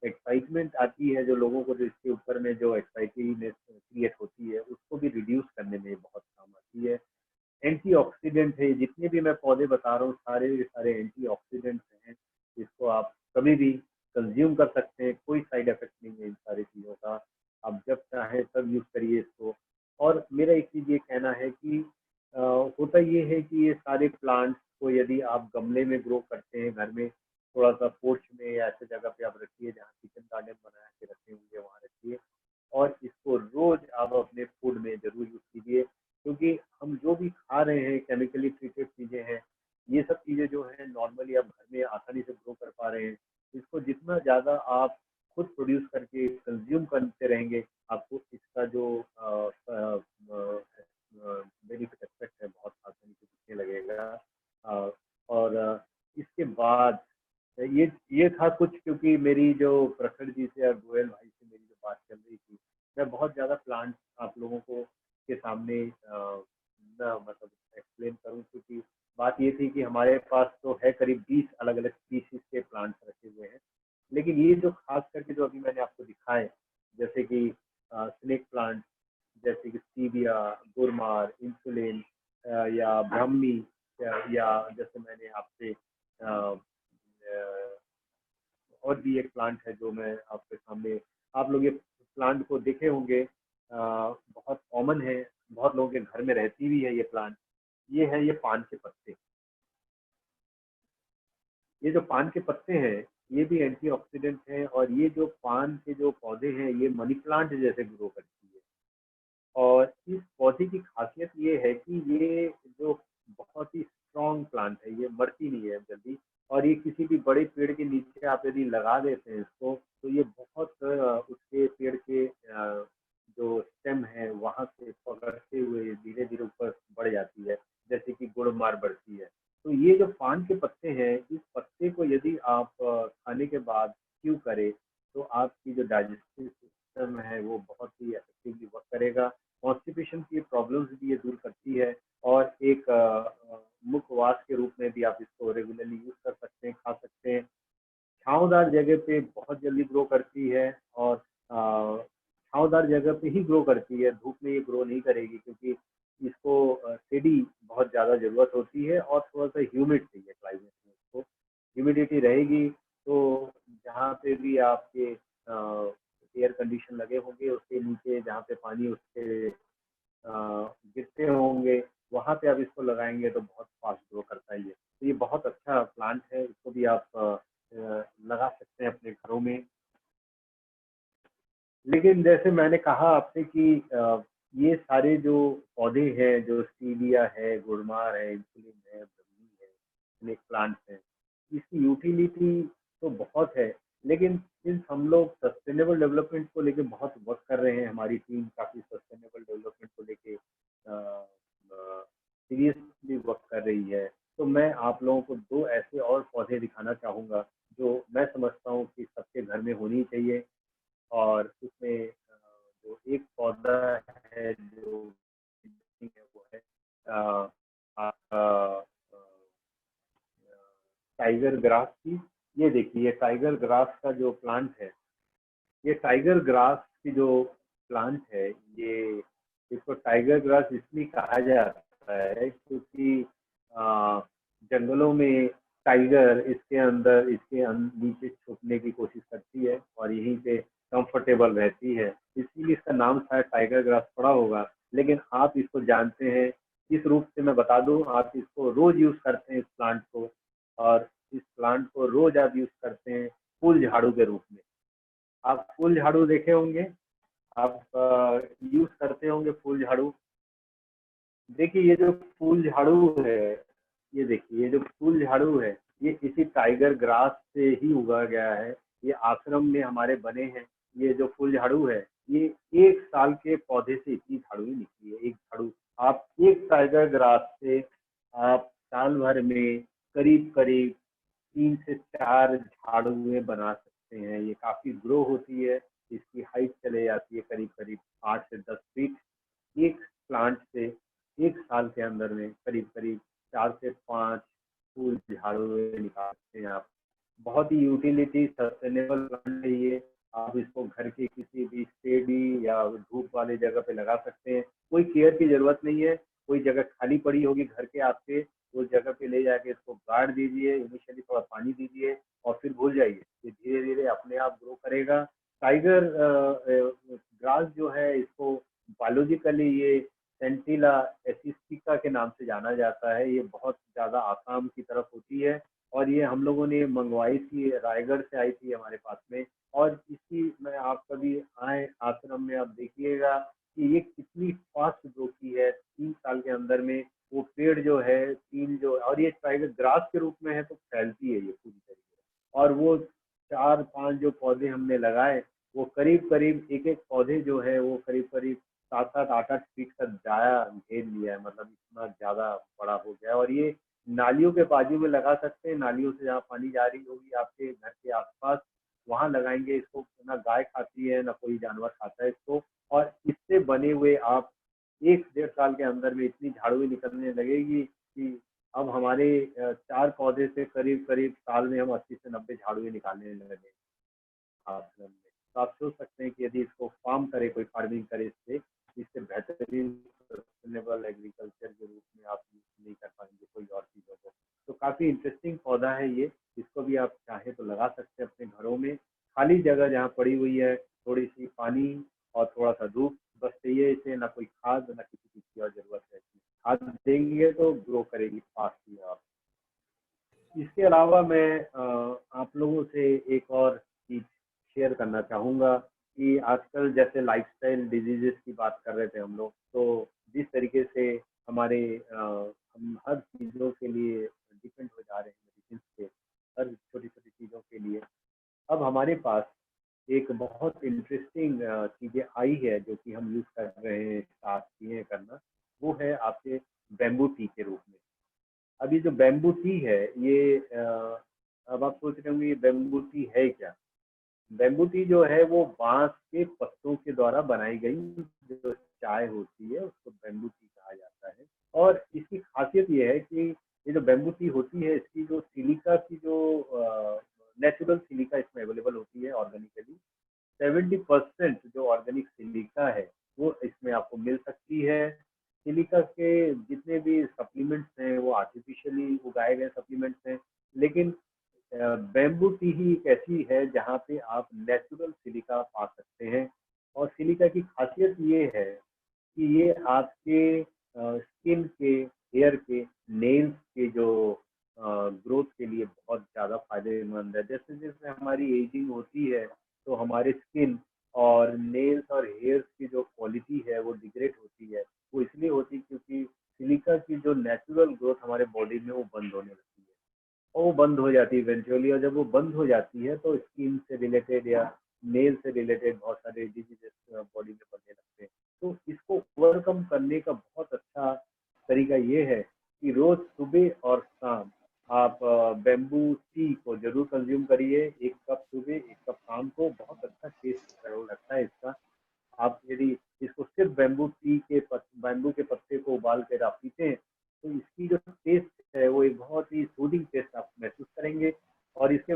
एक्साइटमेंट आती है, जो लोगों को जो इसके ऊपर में जो एक्साइटनेस क्रिएट होती है, उसको भी रिड्यूस करने में बहुत काम आती है। एंटीऑक्सीडेंट है, जितने भी मैं पौधे बता रहा हूँ सारे के सारे एंटीऑक्सीडेंट्स हैं। इसको आप कभी भी कंज्यूम कर सकते हैं, कोई साइड इफेक्ट नहीं है इन सारी चीज़ों का। आप जब चाहें तब यूज़ करिए इसको। और मेरा एक चीज़ ये कहना है कि होता ये है कि ये सारे प्लांट्स को यदि आप गमले में ग्रो करते हैं घर में, थोड़ा सा पोर्च में या ऐसे जगह पे आप रखिए जहाँ किचन गार्डन बना के रखे होंगे, वहाँ रखिए। और इसको रोज आप अपने फूड में जरूर यूज़ कीजिए, क्योंकि हम जो भी खा रहे हैं केमिकली ट्रीटेड चीज़ें हैं। ये सब चीज़ें जो हैं नॉर्मली आप घर में आसानी से ग्रो कर पा रहे हैं। इसको जितना ज़्यादा आप खुद प्रोड्यूस करके कंज्यूम करते रहेंगे, आपको इसका जो बेनिफिट एस्पेक्ट है बहुत आसानी से दिखने लगेगा। और इसके बाद ये था कुछ, क्योंकि मेरी जो प्रखर जी से और गोयल भाई से मेरी जो बात चल रही थी, मैं बहुत ज़्यादा प्लांट्स आप लोगों को के सामने ना मतलब एक्सप्लेन करूं, क्योंकि बात ये थी कि हमारे पास तो है करीब 20 अलग अलग स्पीशीज के प्लांट्स रखे हुए हैं। लेकिन ये जो खास करके जो अभी मैंने आपको दिखाए, जैसे कि स्नेक प्लांट, जैसे कि स्टीविया, गुरमार, इंसुलिन, या ब्राह्मी, या जैसे मैंने आपसे और भी एक प्लांट है जो मैं आपके सामने, आप लोग ये प्लांट को देखे होंगे, बहुत कॉमन है, बहुत लोगों के घर में रहती भी है ये प्लांट। ये है ये पान के पत्ते। ये जो पान के पत्ते हैं ये भी एंटीऑक्सीडेंट हैं, और ये जो पान के जो पौधे हैं ये मनी प्लांट जैसे ग्रो करती है। और इस पौधे की खासियत ये है कि ये जो बहुत ही स्ट्रॉन्ग प्लांट है, ये मरती नहीं है जल्दी। और ये किसी भी बड़े पेड़ के नीचे आप यदि लगा देते हैं इसको, तो ये बहुत उसके पेड़ के जो स्टेम है वहां से पकड़ते हुए धीरे धीरे ऊपर बढ़ जाती है, जैसे कि गुड़मार बढ़ती है। तो ये जो पान के पत्ते हैं, इस पत्ते को यदि आप खाने के बाद च्यू करें, तो आपकी जो डाइजेस्टिव सिस्टम है वो बहुत ही इफेक्टिवली वर्क करेगा। कॉन्स्टिपेशन की प्रॉब्लम्स भी ये दूर करती है, और एक मुखवास के रूप में भी आप इसको रेगुलरली यूज कर सकते हैं, खा सकते हैं। छांवदार जगह पे बहुत जल्दी ग्रो करती है, और छांवदार जगह पे ही ग्रो करती है, धूप में ये ग्रो नहीं करेगी, क्योंकि इसको शेडी बहुत ज़्यादा ज़रूरत होती है, और थोड़ा सा ह्यूमिड चाहिए क्लाइमेट में इसको। ह्यूमिडिटी रहेगी तो जहाँ पे भी आपके एयर कंडीशन लगे होंगे उसके नीचे जहाँ पे पानी उसके गिरते होंगे, वहाँ पे आप इसको लगाएंगे तो बहुत फास्ट ग्रो करता है ये। तो ये बहुत अच्छा प्लांट है, इसको भी आप लगा सकते हैं अपने घरों में। लेकिन जैसे मैंने कहा आपसे कि ये सारे जो पौधे हैं, जो स्टीविया है, गुड़मार है, इंसुलिन है, ब्रह्मी है, स्नेक प्लांट्स हैं, इसकी यूटिलिटी तो बहुत है। लेकिन सिंस हम लोग सस्टेनेबल डेवलपमेंट को लेके बहुत वर्क कर रहे हैं, हमारी टीम काफ़ी सस्टेनेबल डेवलपमेंट को लेके सीरियसली वर्क कर रही है, तो मैं आप लोगों को 2 ऐसे और पौधे दिखाना चाहूँगा जो मैं समझता हूँ कि सबके घर में होनी चाहिए। और उसमें जो एक पौधा है जो वो है आपका टाइगर ग्रास की। ये देखिए, टाइगर ग्रास का जो प्लांट है, ये टाइगर ग्रास की जो प्लांट है, ये इसको टाइगर ग्रास इसलिए कहा जाता है क्योंकि जंगलों में टाइगर नीचे छुपने की कोशिश करती है और यहीं पे कंफर्टेबल रहती है, इसीलिए इसका नाम शायद टाइगर ग्रास पड़ा होगा। लेकिन आप इसको जानते हैं, इस रूप से मैं बता दूं, आप इसको रोज यूज करते हैं इस प्लांट को, और इस प्लांट को रोज आप यूज करते हैं फूल झाड़ू के रूप में। आप फूल झाड़ू देखे होंगे, आप यूज करते होंगे फूल झाड़ू। देखिए ये जो फूल झाड़ू है, ये देखिए ये जो फूल झाड़ू है, ये किसी टाइगर ग्रास से ही उगा गया है। ये आश्रम में हमारे बने हैं। ये जो फूल झाड़ू है, ये 1 साल के पौधे से इतनी झाड़ू ही निकली है, एक झाड़ू। आप एक टाइगर ग्रास से आप साल भर में करीब करीब 3 से 4 झाड़ुएं बना सकते हैं। ये काफी ग्रो होती है, इसकी हाइट चले जाती है करीब करीब 8 से 10 फीट। एक प्लांट से 1 साल के अंदर में करीब करीब 4 से 5 फूल झाड़ुए निकाल सकते हैं आप। बहुत ही यूटिलिटी सस्टेनेबल प्लांट है ये। आप इसको घर के किसी भी शेडी या धूप वाले जगह पे लगा सकते हैं। कोई केयर की जरूरत नहीं है। कोई जगह खाली पड़ी होगी घर के आपके, उस जगह पे ले जाके इसको गाड़ दीजिए, इनिशियली थोड़ा पानी दीजिए और फिर भूल जाइए। ये धीरे धीरे अपने आप ग्रो करेगा। टाइगर ग्रास जो है, इसको बायोलॉजिकली ये सेंटिला एसिस्टिका के नाम से जाना जाता है। ये बहुत ज़्यादा आसाम की तरफ होती है और ये हम लोगों ने मंगवाई थी, रायगढ़ से आई थी हमारे पास में। और इसी में आप कभी आए आश्रम में, आप देखिएगा कि ये कितनी फास्ट ग्रो की है। 3 साल के अंदर में वो पेड़ जो है, और ये टाइगर ग्रास के रूप में है तो फैलती है ये पूरी तरीके से। और वो 4-5 जो पौधे हमने लगाए, वो करीब करीब एक एक पौधे जो है वो करीब करीब 7-7, 8-8 फीट तक जाया घेर लिया है। मतलब इतना ज्यादा बड़ा हो गया है। और ये नालियों के बाजू में लगा सकते हैं। नालियों से जहाँ पानी जा रही होगी आपके घर के आसपास, वहां लगाएंगे इसको। ना गाय खाती है, ना कोई जानवर खाता है इसको। और इससे बने हुए आप 1-1.5 साल के अंदर में इतनी झाड़ुएं निकलने लगेगी कि अब हमारे 4 पौधे से करीब करीब साल में हम 80 से 90 झाड़ुएं निकालने लगे आश्रम में। तो आप सोच सकते हैं कि यदि इसको फार्म करे, कोई फार्मिंग करे, इससे बेहतरीन सस्टेनेबल एग्रीकल्चर के रूप में आप नहीं कर पाएंगे कोई और चीज़ों को। तो काफ़ी इंटरेस्टिंग पौधा है ये। इसको भी आप चाहे तो लगा सकते हैं अपने घरों में। खाली जगह जहाँ पड़ी हुई है, थोड़ी सी पानी और थोड़ा सा धूप बस चाहिए इसे। ना कोई खाद, ना किसी चीज़ की और जरूरत है। खाद देंगे तो ग्रो करेगी फास्ट। आप इसके अलावा मैं आप लोगों से एक और चीज शेयर करना चाहूँगा कि आजकल जैसे लाइफस्टाइल डिजीजेस की बात कर रहे थे हम लोग, तो जिस तरीके से हमारे हम हर चीज़ों के लिए डिपेंड हो जा रहे हैं मेडिसिन पे, हर छोटी छोटी चीज़ों के लिए। अब हमारे पास एक बहुत इंटरेस्टिंग चीज़ें आई है जो कि हम यूज़ कर रहे हैं, स्टार्ट किए हैं करना। वो है आपके बैम्बू टी के रूप में। अब ये जो बैम्बू टी है, ये अब आप सोच रहे होंगे ये बैम्बू टी है क्या। बैम्बू टी जो है वो बांस के पत्तों के द्वारा बनाई गई जो चाय होती है, उसको बैम्बू टी कहा जाता है। और इसकी खासियत ये है कि ये जो बैम्बू टी होती है, इसकी जो सिलिका की जो नेचुरल सिलिका इसमें अवेलेबल होती है ऑर्गेनिकली। 70% जो ऑर्गेनिक सिलिका है वो इसमें आपको मिल सकती है। सिलिका के जितने भी सप्लीमेंट्स हैं वो आर्टिफिशियली उगाए गए सप्लीमेंट्स हैं, लेकिन बैम्बू टी ही एक ऐसी है जहाँ पे आप नेचुरल सिलिका पा सकते हैं। और सिलिका की खासियत ये है कि ये आपके स्किन के, हेयर के, नेल्स के जो ग्रोथ के लिए बहुत ज़्यादा फायदेमंद है। जैसे जैसे हमारी एजिंग होती है तो हमारे स्किन और नेल्स और हेयर्स की जो क्वालिटी है वो डिग्रेड होती है। वो इसलिए होती है क्योंकि सिलिका की जो नेचुरल ग्रोथ हमारे बॉडी में वो बंद होने लगती है। और वो बंद हो जाती है इवेंचुअली, और जब वो बंद हो जाती है तो स्किन से रिलेटेड या नेल से रिलेटेड बहुत सारे डिजीजेस बॉडी में बनने लगते हैं। तो इसको ओवरकम करने का बहुत अच्छा तरीका ये है कि रोज सुबह और शाम आप बेम्बू टी को जरूर कंज्यूम करिए। 1 कप सुबह 1 कप शाम को, बहुत अच्छा टेस्ट लगता है इसका। आप यदि इसको सिर्फ बैम्बू के पत्ते को उबाल कर आप पीते हैं तो इसकी जो टेस्ट है वो एक बहुत ही सूदिंग टेस्ट आप महसूस करेंगे। और इसके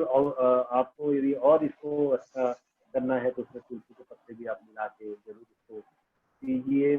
आपको यदि और इसको अच्छा करना है तो उसमें तुलसी के पत्ते भी आप मिला के जरूर इसको पीजिए।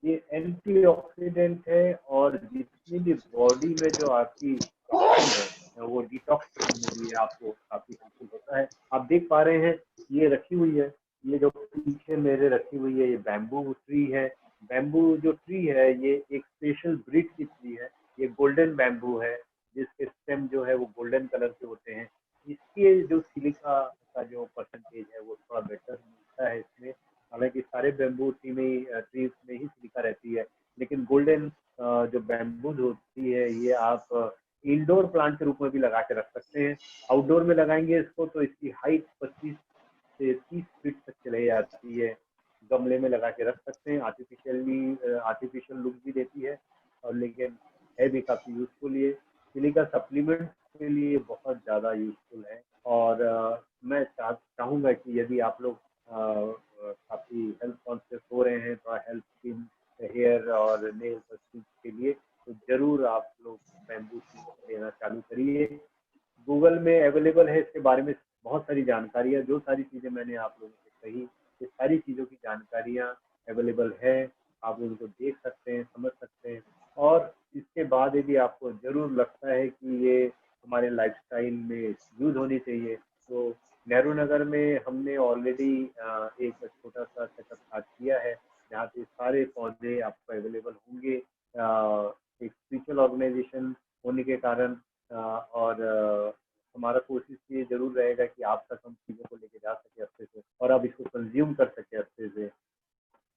ये एंटीऑक्सीडेंट है और जितनी भी बॉडी में जो आपकी टॉक्सिन है वो डिटॉक्स करने के लिए आपको काफी हेल्पफुल होता है। आप देख पा रहे हैं ये रखी हुई है, ये जो पीछे मेरे रखी हुई है ये बैम्बू ट्री है। बैम्बू जो ट्री है ये एक स्पेशल ब्रीड की ट्री है, ये गोल्डन बैम्बू है जिसके स्टेम जो है वो गोल्डन कलर के होते हैं। इसके जो सिलिका का जो परसेंटेज है वो थोड़ा बेटर मिलता है इसमें। हालांकि सारे बैम्बू ट्रीज में ही सिलिका रहती है, लेकिन गोल्डन जो बैम्बू होती है ये आप इंडोर प्लांट के रूप में भी लगा के रख सकते हैं। आउटडोर में लगाएंगे इसको तो इसकी हाइट 25 से 30 फीट तक चले जाती है। गमले में लगा के रख सकते हैं, आर्टिफिशियल लुक भी देती है और लेकिन है भी काफी यूजफुल। ये सिलिका सप्लीमेंट के लिए बहुत ज्यादा यूजफुल है। और मैं चाहूंगा कि यदि आप लोग काफी हेल्थ कॉन्शियस हो रहे हैं, थोड़ा हेल्थ स्किन हेयर और नेल्स के लिए, तो जरूर आप लोग बैम्बू लेना चालू करिए। गूगल में अवेलेबल है इसके बारे में बहुत सारी जानकारियाँ। जो सारी चीज़ें मैंने आप लोगों को कही, ये सारी चीज़ों की जानकारियाँ अवेलेबल है, आप लोग उनको देख सकते हैं, समझ सकते हैं। और इसके बाद यदि आपको ज़रूर लगता है कि ये हमारे लाइफस्टाइल में यूज होनी चाहिए तो नेहरू नगर में हमने ऑलरेडी एक छोटा सा सेटअप स्टार्ट किया है जहाँ पे सारे पौधे आपको अवेलेबल होंगे। एक स्पिरिचुअल ऑर्गेनाइजेशन होने के कारण और हमारा कोशिश ये जरूर रहेगा कि आप तक हम चीज़ों को लेके जा सके अच्छे से और आप इसको कंज्यूम कर सके अच्छे से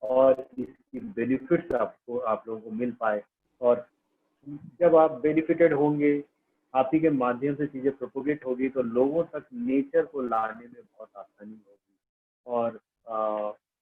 और इसकी बेनिफिट्स आप लोगों को मिल पाए। और जब आप बेनिफिटेड होंगे, आप ही के माध्यम से चीज़ें प्रोपोगेट होगी तो लोगों तक नेचर को लाने में बहुत आसानी होगी। और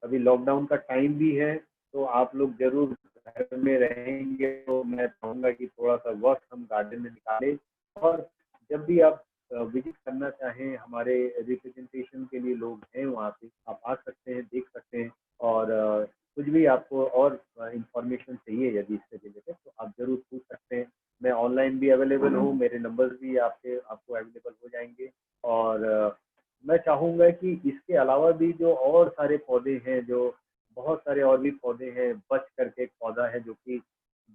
अभी लॉकडाउन का टाइम भी है तो आप लोग जरूर घर में रहेंगे तो मैं चाहूँगा कि थोड़ा सा वक्त हम गार्डन में निकालें। और जब भी आप विजिट करना चाहें, हमारे रिप्रेजेंटेशन के लिए लोग हैं वहाँ पे, आप आ सकते हैं, देख सकते हैं। और कुछ भी आपको और इंफॉर्मेशन चाहिए यदि इससे रिलेटेड तो आप जरूर पूछ सकते हैं। मैं ऑनलाइन भी अवेलेबल हूँ, मेरे नंबर्स भी आपको अवेलेबल हो जाएंगे। और मैं चाहूँगा कि इसके अलावा भी जो और सारे पौधे हैं, जो बहुत सारे और भी पौधे हैं, बच करके एक पौधा है जो कि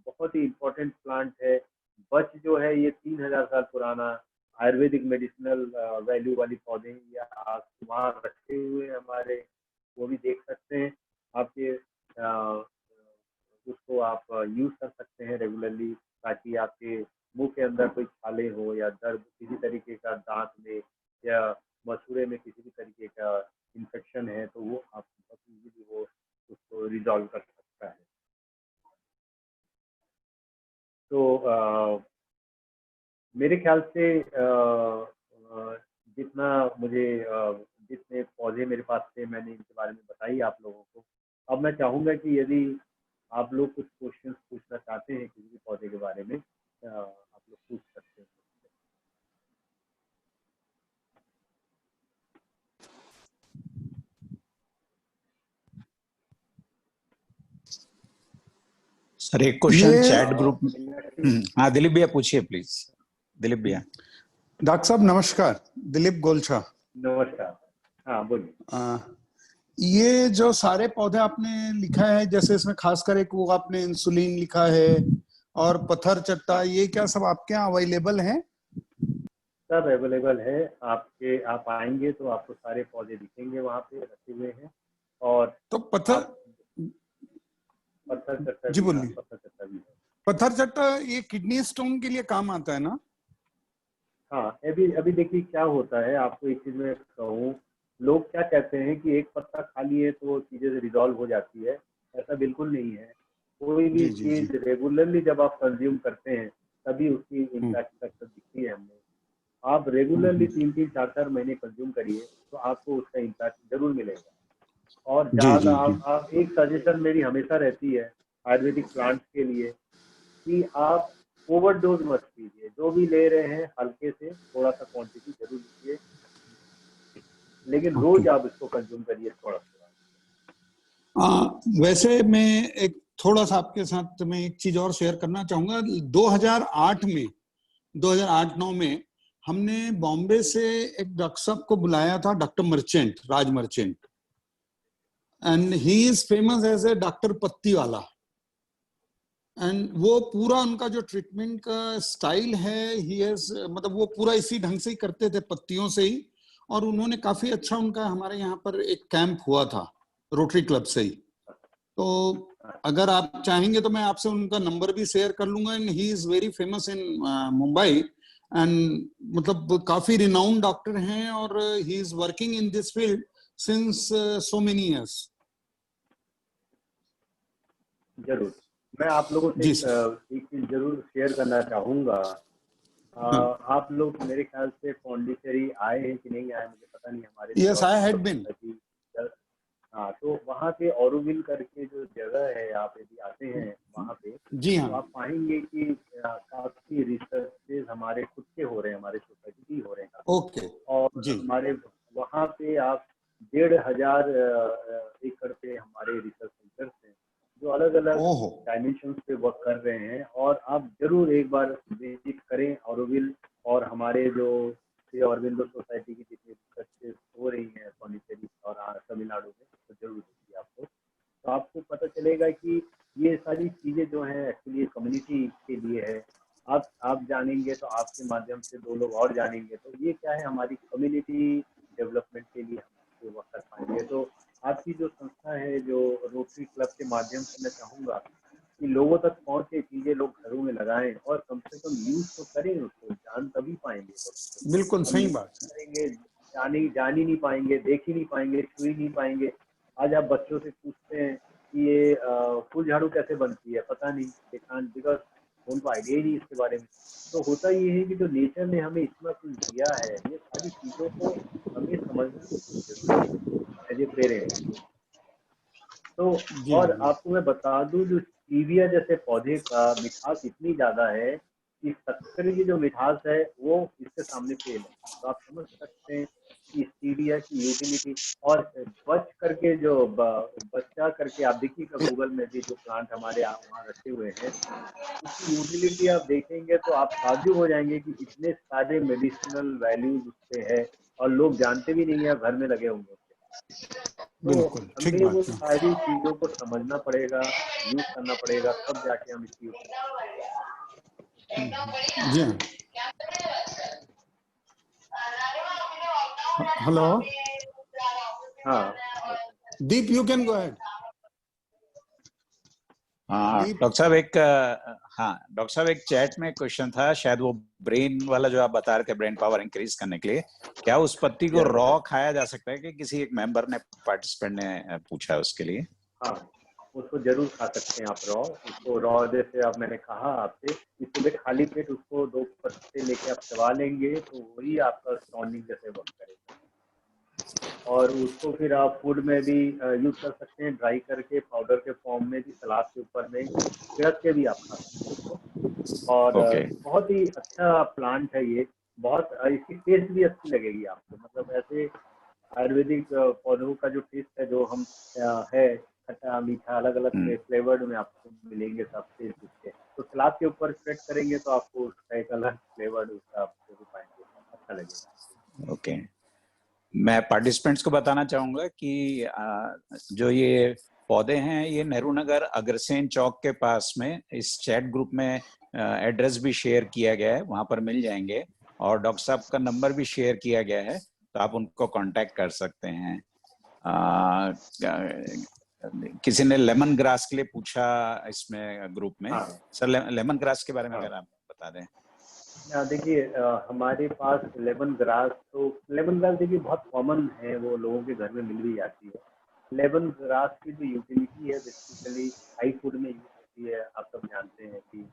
बहुत ही इम्पोर्टेंट प्लांट है। बच जो है ये 3000 साल पुराना आयुर्वेदिक मेडिसिनल वैल्यू वाली पौधे हैं। ये आप वहाँ रखे हुए हमारे, वो भी देख सकते हैं। आपके उसको आप यूज कर सकते हैं रेगुलरली ताकि आपके मुंह के अंदर कोई छाले हो या दर्द किसी तरीके का दांत में या मसूड़े में किसी भी तरीके का इन्फेक्शन है तो वो आप बहुत इजीली वो उसको रिजॉल्व कर सकता है। तो मेरे ख्याल से जितना मुझे जितने पौधे मेरे पास थे मैंने इनके बारे में बताई आप लोगों को। अब मैं चाहूँगा कि यदि आप लोग कुछ क्वेश्चंस पूछना चाहते हैं किसी भी पौधे के बारे में आप लोग पूछ सकते हैं। सर एक क्वेश्चन चैट ग्रुप में। हाँ दिलीप भैया पूछिए प्लीज। दिलीप भैया। डॉक्टर साहब नमस्कार, दिलीप गोलछा। नमस्कार, हाँ बोलिए। ये जो सारे पौधे आपने लिखा है, जैसे इसमें खासकर एक वो आपने इंसुलिन लिखा है और पत्थर चट्टा, ये क्या सब आपके यहाँ अवेलेबल है? सब अवेलेबल है। आप आएंगे तो आपको सारे पौधे दिखेंगे वहाँ पे रखे हुए हैं। और तो पत्थर चट्टा जी बोलिए। पत्थर चट्टा भी है। पत्थर चट्टा ये किडनी स्टोन के लिए काम आता है ना? हाँ, अभी देखिए क्या होता है, आपको एक चीज में कहूँ, लोग क्या कहते हैं कि एक पत्ता खा लिए तो चीजें रिजॉल्व हो जाती है। ऐसा बिल्कुल नहीं है। कोई भी चीज रेगुलरली जब आप कंज्यूम करते हैं तभी उसकी इम्पैक्ट दिखती है हमें। आप रेगुलरली 3-4 महीने कंज्यूम करिए तो आपको उसका इम्पैक्ट जरूर मिलेगा। और जी ज़्यादा जी जी आप एक सजेशन मेरी हमेशा रहती है आयुर्वेदिक प्लांट्स के लिए कि आप ओवरडोज मत कीजिए, जो भी ले रहे हैं हल्के से थोड़ा सा क्वांटिटी जरूर लीजिए, लेकिन ओके। रोज आप इसको कंज्यूम करिए थोड़ा थोड़ा। वैसे मैं एक थोड़ा सा आपके साथ मैं एक चीज और शेयर करना चाहूंगा। 2008 में 2008-9 में हमने बॉम्बे से एक डॉक्टर साहब को बुलाया था, doctor Merchant, Raj Merchant, and he is famous as a doctor पत्ती वाला। एंड वो पूरा उनका जो ट्रीटमेंट का स्टाइल है, ही हैज मतलब वो पूरा इसी ढंग से ही करते थे, पत्तियों से ही। और उन्होंने काफी अच्छा, उनका हमारे यहाँ पर एक कैंप हुआ था रोटरी क्लब से ही। तो अगर आप चाहेंगे तो मैं आपसे उनका नंबर भी शेयर कर लूंगा। And he is very famous in Mumbai, and मतलब काफी रिनाउंड डॉक्टर हैं, और he is working in this field since so many years. जरूर मैं आप लोगों से जी सर। एक चीज जरूर शेयर करना चाहूंगा। हाँ, आप लोग मेरे ख्याल से पौंडीचेरी आए हैं कि नहीं आए मुझे पता नहीं, हमारे यस आई हैड बीन। हाँ, तो वहाँ पे औरोविल करके जो जगह है, आप यदि आते हैं वहाँ पे जी तो हाँ। आप पाएंगे कि काफी रिसर्चेज हमारे खुद के हो रहे हैं, हमारे सोसाइटी के हो रहे हैं काफी। ओके और जी। हमारे वहाँ पे आप 1,500 एकड़ पे हमारे रिसर्च सेंटर्स हैं जो अलग अलग ओहो। डायमेंशन पे वर्क कर रहे हैं। और आप जरूर एक बार विजिट करें औरोविल, और हमारे जो श्री अरबिंदो सोसाइटी की जितनी रिसर्चेज हो रही हैं पौंडीचेरी और तमिलनाडु में, तो जरूर देखिए आपको, तो आपको पता चलेगा कि ये सारी चीजें जो हैं एक्चुअली कम्युनिटी के लिए है। आप जानेंगे तो आपके माध्यम से 2 लोग और जानेंगे, तो ये क्या है, हमारी कम्युनिटी डेवलपमेंट के लिए हम ये वर्क कर पाएंगे। तो आपकी जो संस्था है, जो रोटरी क्लब के माध्यम से, मैं चाहूँगा कि लोगों तक पहुँचे, चीज़ें लोग घरों में लगाएं और कम से कम यूज़ तो करें, उसको जान तभी पाएंगे। बिल्कुल हम सही यूज़ बात है। करेंगे, जान ही नहीं पाएंगे, देख ही नहीं पाएंगे, छू ही नहीं पाएंगे। आज आप बच्चों से पूछते हैं कि ये फूल झाड़ू कैसे बनती है, पता नहीं, बिकॉज उनको आइडिया ही नहीं इसके बारे में। तो होता ये है कि जो नेचर ने हमें इतना कुछ दिया है, ये सारी चीज़ों को हमें समझना जरूरी है एज ए पेरेंट। तो जी और हाँ। आपको मैं बता दूं, जो स्टीविया जैसे पौधे का मिठास इतनी ज्यादा है कि शक्कर की जो मिठास है वो इसके सामने फेल है। तो आप समझ सकते हैं कि स्टीविया की यूटिलिटी। और बच करके जो बच्चा करके आप देखिएगा गूगल में भी, जो प्लांट हमारे वहाँ रखे हुए हैं, उसकी यूटिलिटी आप देखेंगे तो आप ताज्जुब हो जाएंगे कि इतने सारे मेडिसिनल वैल्यूज उसके हैं और लोग जानते भी नहीं है, घर में लगे होंगे। तो बिल्कुल ठीक हमें वो बात है। सारी चीजों को समझना पड़ेगा, यूज करना पड़ेगा, तब जाके हम इसकी जी हाँ। हेलो हाँ। दीप, यू कैन गो अहेड। हाँ दीप। डॉक्टर साहब हाँ डॉक्टर साहब, एक चैट में क्वेश्चन था, शायद वो ब्रेन वाला जो आप बता रहे थे, ब्रेन पावर इंक्रीज करने के लिए, क्या उस पत्ती को रॉ खाया जा सकता है? कि किसी एक मेंबर ने, पार्टिसिपेंट ने पूछा है उसके लिए। हाँ, उसको जरूर खा सकते हैं आप रॉ। उसको रॉ जैसे आप, मैंने कहा आपसे कि सुबह खाली पेट उसको 2 पत्ते लेके आप चबा लेंगे तो वही आपका टॉनिक जैसे वर्क करेगा। और उसको फिर आप फूड में भी यूज कर सकते हैं, ड्राई करके पाउडर के फॉर्म में भी, सलाद के ऊपर में छिड़क के भी आप खा सकते हैं उसको। और ओके। बहुत ही अच्छा प्लांट है ये। बहुत इसकी टेस्ट भी अच्छी लगेगी आपको, मतलब ऐसे आयुर्वेदिक पौधों का जो टेस्ट है, जो हम है खट्टा मीठा अलग अलग फ्लेवर्ड में आपको मिलेंगे सब टेस्ट उसके। तो सलाद के ऊपर स्प्रेड करेंगे तो आपको उसका एक अलग फ्लेवर्ड उसका आप जरूर पाएंगे, अच्छा लगेगा। ओके, मैं पार्टिसिपेंट्स को बताना चाहूंगा कि जो ये पौधे हैं, ये नेहरू नगर अग्रसेन चौक के पास में, इस चैट ग्रुप में एड्रेस भी शेयर किया गया है, वहां पर मिल जाएंगे। और डॉक्टर साहब का नंबर भी शेयर किया गया है, तो आप उनको कांटेक्ट कर सकते हैं। किसी ने लेमन ग्रास के लिए पूछा इसमें ग्रुप में। हाँ सर, लेमन ग्रास के बारे में हाँ। अगर आप बता दें। देखिए हमारे पास लेमन ग्रास, तो लेमन ग्रास देखिए बहुत कॉमन है, वो लोगों के घर में मिल भी जाती है। लेमन ग्रास की जो यूटिलिटी है बेसिकली थाई फूड में यूज होती है। आप सब जानते हैं कि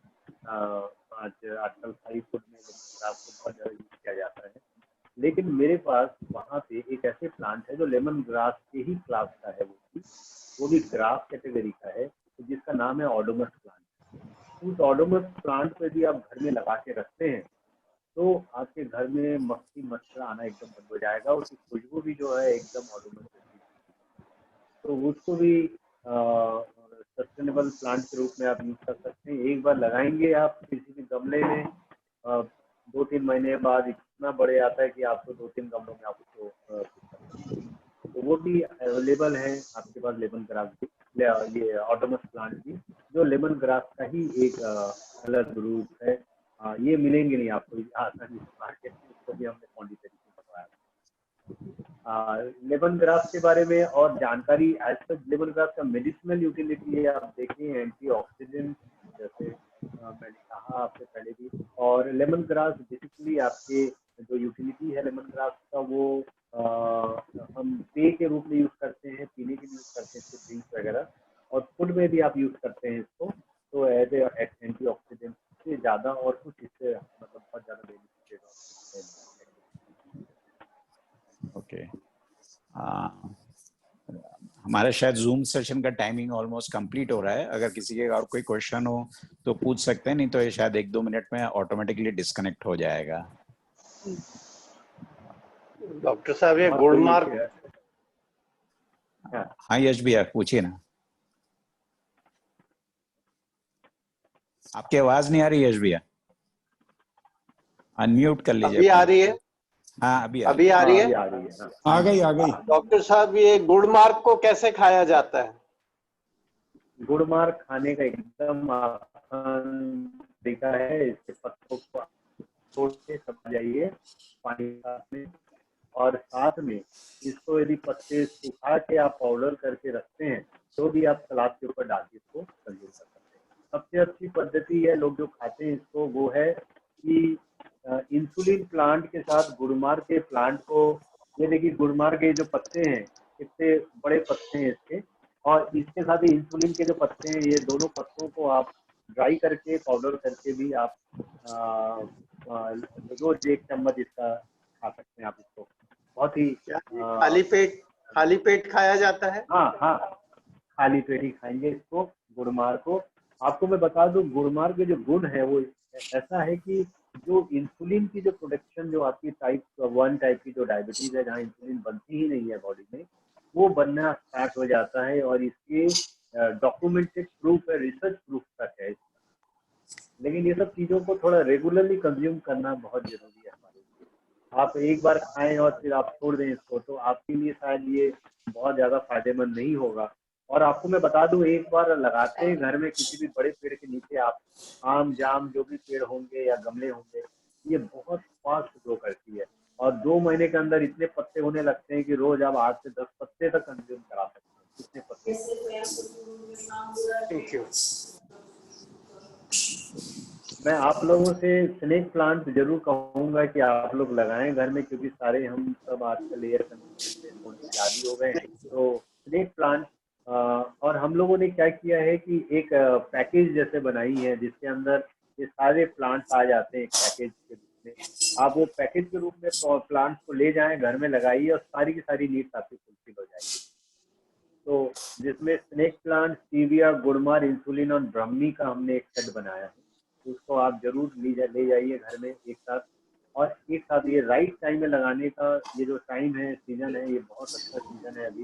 आज आजकल थाई फूड में लेमन ग्रास को बहुत ज़्यादा यूज किया जाता है। लेकिन मेरे पास वहाँ पे एक ऐसे प्लांट है जो लेमन ग्रास के ही क्लास का है, वो भी ग्रास कैटेगरी का है, तो जिसका नाम है ओडोमस प्लांट। उस ओडोमस प्लांट पे भी आप घर में लगा के रखते हैं तो आपके घर में मक्खी मच्छर आना एकदम बंद हो जाएगा, उसकी खुशबू भी जो है एकदम ओडोमस जैसी। तो उसको भी सस्टेनेबल प्लांट के रूप में आप यूज कर सकते हैं। एक बार लगाएंगे आप किसी भी गमले में, 2-3 महीने बाद इतना बड़े आता है कि आपको 2-3 गमलों में आप उसको तो वो भी अवेलेबल है आपके पास लेमन ग्रास भी, ये ऑटोमस प्लांट भी, जो लेमन ग्रास का ही एक अलग रूप है। ये मिलेंगे नहीं आपको आसानी से मार्केट में, उसको भी हमने पौंडीचेरी से मंगवाया। लेमन ग्रास के बारे में और जानकारी, एज सच लेमन ग्रास का मेडिसिनल यूटिलिटी है, आप देखिए एंटीऑक्सीडेंट, जैसे मैंने कहा आपसे पहले भी। और लेमन ग्रास बेसिकली आपके जो यूटिलिटी है लेमन ग्रास का, वो हम पेय के रूप में यूज करते हैं, पीने के लिए यूज करते हैं इसको, ड्रिंक्स वगैरह, और फूड में भी आप यूज करते हैं इसको। तो एज ए एंटीऑक्सीडेंट से ज़्यादा और कुछ इससे मतलब बहुत ज़्यादा बेनिफिट है। ओके, हमारा शायद जूम सेशन का टाइमिंग ऑलमोस्ट कंप्लीट हो रहा है। अगर किसी के और कोई क्वेश्चन हो तो पूछ सकते हैं, नहीं तो ये शायद 1-2 मिनट में ऑटोमेटिकली डिस्कनेक्ट हो जाएगा। डॉक्टर साहब ये गोल्ड मार्क, हाँ यश भैया पूछिए ना। आपकी आवाज नहीं आ रही यश भैया, अनम्यूट कर लीजिए। अभी आ रही है? हाँ अभी आ रही है। आ गई। डॉक्टर साहब ये गुड़ मार्क को कैसे खाया जाता है? गुड़ मार्क खाने का एकदम आसान तरीका है। इसके पत्तों को तोड़ के सब जाइए पानी में, और साथ में इसको यदि पत्ते सुखा के आप पाउडर करके रखते हैं तो भी आप सलाद के ऊपर डाल के इसको कंज्यूम कर सकते हैं। सबसे अच्छी पद्धति है, लोग जो खाते हैं इसको, वो है कि इंसुलिन प्लांट के साथ गुड़मार के प्लांट को, ये देखिए गुड़मार के जो पत्ते हैं कितने बड़े पत्ते हैं इसके, और इसके साथ ही इंसुलिन के जो पत्ते हैं, ये दोनों पत्तों को आप ड्राई करके पाउडर करके भी आप रोज 1 चम्मच इसका खा सकते हैं आप इसको। बहुत ही खाली पेट खाया जाता है? हाँ, खाली पेट ही खाएंगे इसको, गुड़मार को। आपको मैं बता दूं, गुड़मार के जो गुण है वो ऐसा है कि जो इंसुलिन की जो प्रोडक्शन जो आपकी टाइप 1 टाइप की जो डायबिटीज है, जहाँ इंसुलिन बनती ही नहीं है बॉडी में, वो बनना स्टार्ट हो जाता है। और इसके डॉक्यूमेंटेड प्रूफ है, रिसर्च प्रूफ तक है। लेकिन ये सब चीज़ों को थोड़ा रेगुलरली कंज्यूम करना बहुत जरूरी है हमारे लिए। आप एक बार खाएं और फिर आप छोड़ दें इसको, तो आपके लिए शायद ये बहुत ज़्यादा फायदेमंद नहीं होगा। और आपको मैं बता दूं, एक बार लगाते हैं घर में किसी भी बड़े पेड़ के नीचे, आप आम जाम जो भी पेड़ होंगे या गमले होंगे, ये बहुत फास्ट ग्रो करती है, और 2 महीने के अंदर इतने पत्ते होने लगते हैं कि रोज आप 8 से 10 पत्ते तक कंज्यूम करा सकते हैं। इतने पत्ते। Thank you. मैं आप लोगों से स्नेक प्लांट जरूर कहूंगा कि आप लोग लगाएं घर में, क्योंकि सारे हम सब आजकल एयर कंडीशनर थोड़े आदी हो गए हैं। तो स्नेक प्लांट, और हम लोगों ने क्या किया है कि एक पैकेज जैसे बनाई है, जिसके अंदर ये सारे प्लांट्स आ जाते हैं एक पैकेज के रूप में। आप वो पैकेज के रूप में प्लांट्स को ले जाएं, घर में लगाइए, और सारी की सारी नीड्स आपकी फुलफिल हो जाएगी। तो जिसमें स्नेक प्लांट, स्टीविया, गुड़मार, इंसुलिन और ब्राह्मी का हमने एक सेट बनाया है, उसको आप जरूर ले जाइए घर में एक साथ। और एक साथ ये राइट टाइम में लगाने का, ये जो टाइम है, सीजन है, ये बहुत अच्छा सीजन है अभी,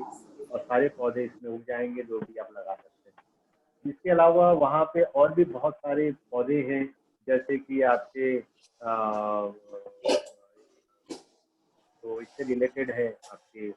और सारे पौधे इसमें उग जाएंगे जो भी आप लगा सकते हैं। इसके अलावा वहाँ पे और भी बहुत सारे पौधे हैं, जैसे कि आपके तो इससे रिलेटेड है, आपके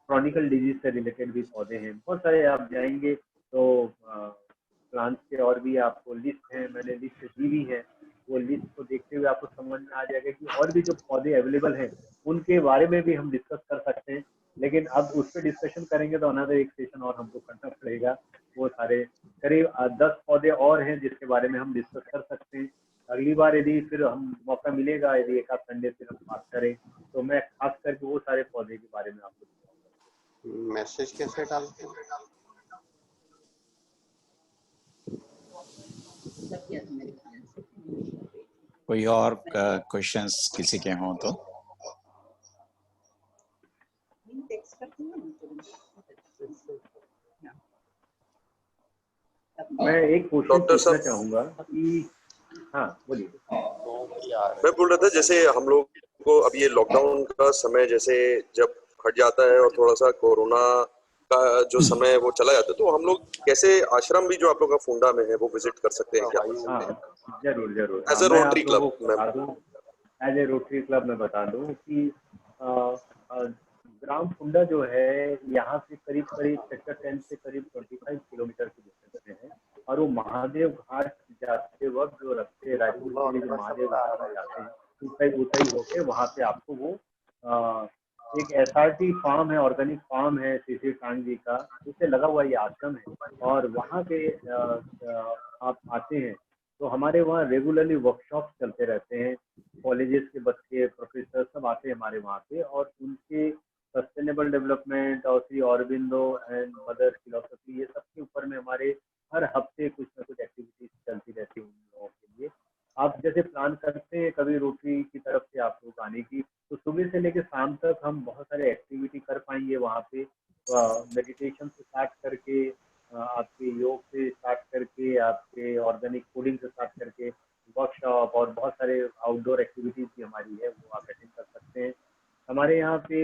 क्रॉनिकल डिजीज से रिलेटेड भी पौधे हैं बहुत सारे। आप जाएंगे तो प्लांट्स के और भी आपको लिस्ट है, मैंने लिस्ट दी हुई है, वो लिस्ट को देखते हुए आपको समझ में आ जाएगा कि और भी जो पौधे अवेलेबल हैं उनके बारे में भी हम डिस्कस कर सकते हैं। लेकिन अब उस पर डिस्कशन करेंगे तो अनदर एक सेशन और हमको करना पड़ेगा। वो सारे करीब 10 पौधे और हैं जिसके बारे में हम डिस्कस कर सकते हैं। अगली बार यदि फिर हम मौका मिलेगा, यदि एक आध संडे फिर हम बात करें, तो मैं खास करके वो सारे पौधे के बारे में आपको मैसेज कैसे डालते हैं? कोई और क्वेश्चंस किसी के हों तो मैं एक क्वेश्चन डॉक्टर पूछना साहब, चाहूंगा कि हाँ बोलिए। मैं बोल रहा था जैसे हम लोग को अब ये लॉकडाउन का समय जैसे जब हट जाता है और थोड़ा सा कोरोना का जो समय है वो चला जाता है, तो हम लोग कैसे आश्रम भी जो आप लोग का फुंडा में है वो विजिट कर सकते हैं क्या? हाँ जरूर जरूर। एज अ मैं रोटरी आप क्लब लोगों को बता मेंबर। दूं, एज ए रोटरी क्लब में बता दूं कि अ, अ, ग्राम फुंडा जो है यहाँ से करीब करीब सेक्टर 10 से करीब 25 किलोमीटर की डिस्टेंस पे है। और वो महादेव घाट जाते वक्त जो रास्ते रायपुर के लिए जो महादेव घाट में जाते हैं, ऊंचाई ऊंचाई होके वहाँ पे आपको वो एक एसआरटी फार्म है, ऑर्गेनिक फार्म है श्री टांग जी का, उससे लगा हुआ ये आश्रम है। और वहाँ पे आप आते हैं तो हमारे वहाँ रेगुलरली वर्कशॉप चलते रहते हैं। कॉलेजेस के बच्चे, प्रोफेसर सब आते हैं हमारे वहाँ पे, और उनके सस्टेनेबल डेवलपमेंट और Shri Aurobindo and mother philosophy, ये सब के ऊपर में हमारे हर हफ्ते कुछ ना कुछ एक्टिविटीज चलती रहती है उन लोगों के लिए। आप जैसे प्लान करते हैं कभी रोटरी की तरफ से आप लोग आने की, तो सुबह से लेकर शाम तक हम बहुत सारे एक्टिविटी कर पाएंगे वहाँ पे। मेडिटेशन से स्टार्ट करके आपके योग से स्टार्ट करके आपके ऑर्गेनिक फूडिंग से स्टार्ट करके वर्कशॉप और बहुत सारे आउटडोर एक्टिविटीज भी हमारी है, वो आप अटेंड कर सकते हैं। हमारे यहाँ पे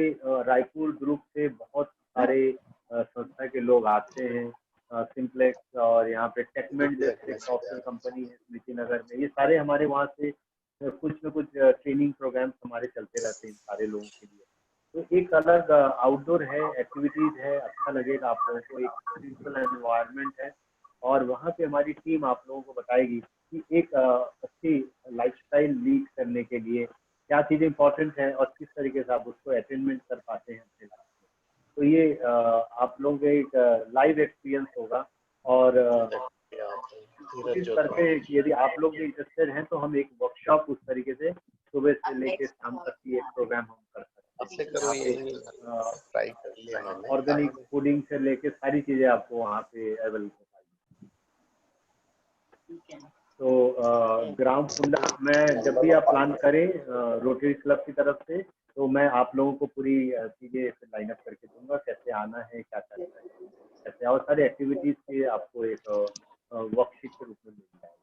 रायपुर ग्रुप से बहुत सारे संस्था के लोग आते हैं। सिंप्लेक्स और यहाँ पे टेकमेंट जैसे सॉफ्टवेयर कंपनी है स्मृति नगर में, ये सारे हमारे वहाँ से कुछ न कुछ ट्रेनिंग प्रोग्राम्स हमारे चलते रहते हैं इन सारे लोगों के लिए। तो एक अलग आउटडोर है, एक्टिविटीज है, अच्छा लगेगा आप लोगों को, एक पीसफुल एनवायरनमेंट है। और वहाँ पे हमारी टीम आप लोगों को बताएगी कि एक अच्छी लाइफस्टाइल लीड करने के लिए क्या चीज़ें इंपॉर्टेंट है और किस तरीके से आप उसको अटेनमेंट कर पाते हैं अपने लाइफ में। तो ये आप लोगों का एक लाइव एक्सपीरियंस होगा। और कोशिश करते हैं कि यदि आप लोग भी इंटरेस्टेड हैं तो हम एक वर्कशॉप उस तरीके से सुबह से लेके शाम तक की एक प्रोग्राम हम कर सकते हैं, जहाँ पे ऑर्गेनिक फूडिंग से लेके सारी चीजें आपको वहाँ पे अवेलेबल हो पाएगी। तो ग्राम फुंडा में जब भी आप प्लान करें रोटरी क्लब की तरफ से, तो मैं आप लोगों को पूरी चीजें लाइन अप करके दूंगा, कैसे आना है, क्या करना है, कैसे, और सारी एक्टिविटीज के आपको एक वर्कशीट के रूप में मिल जाएगा।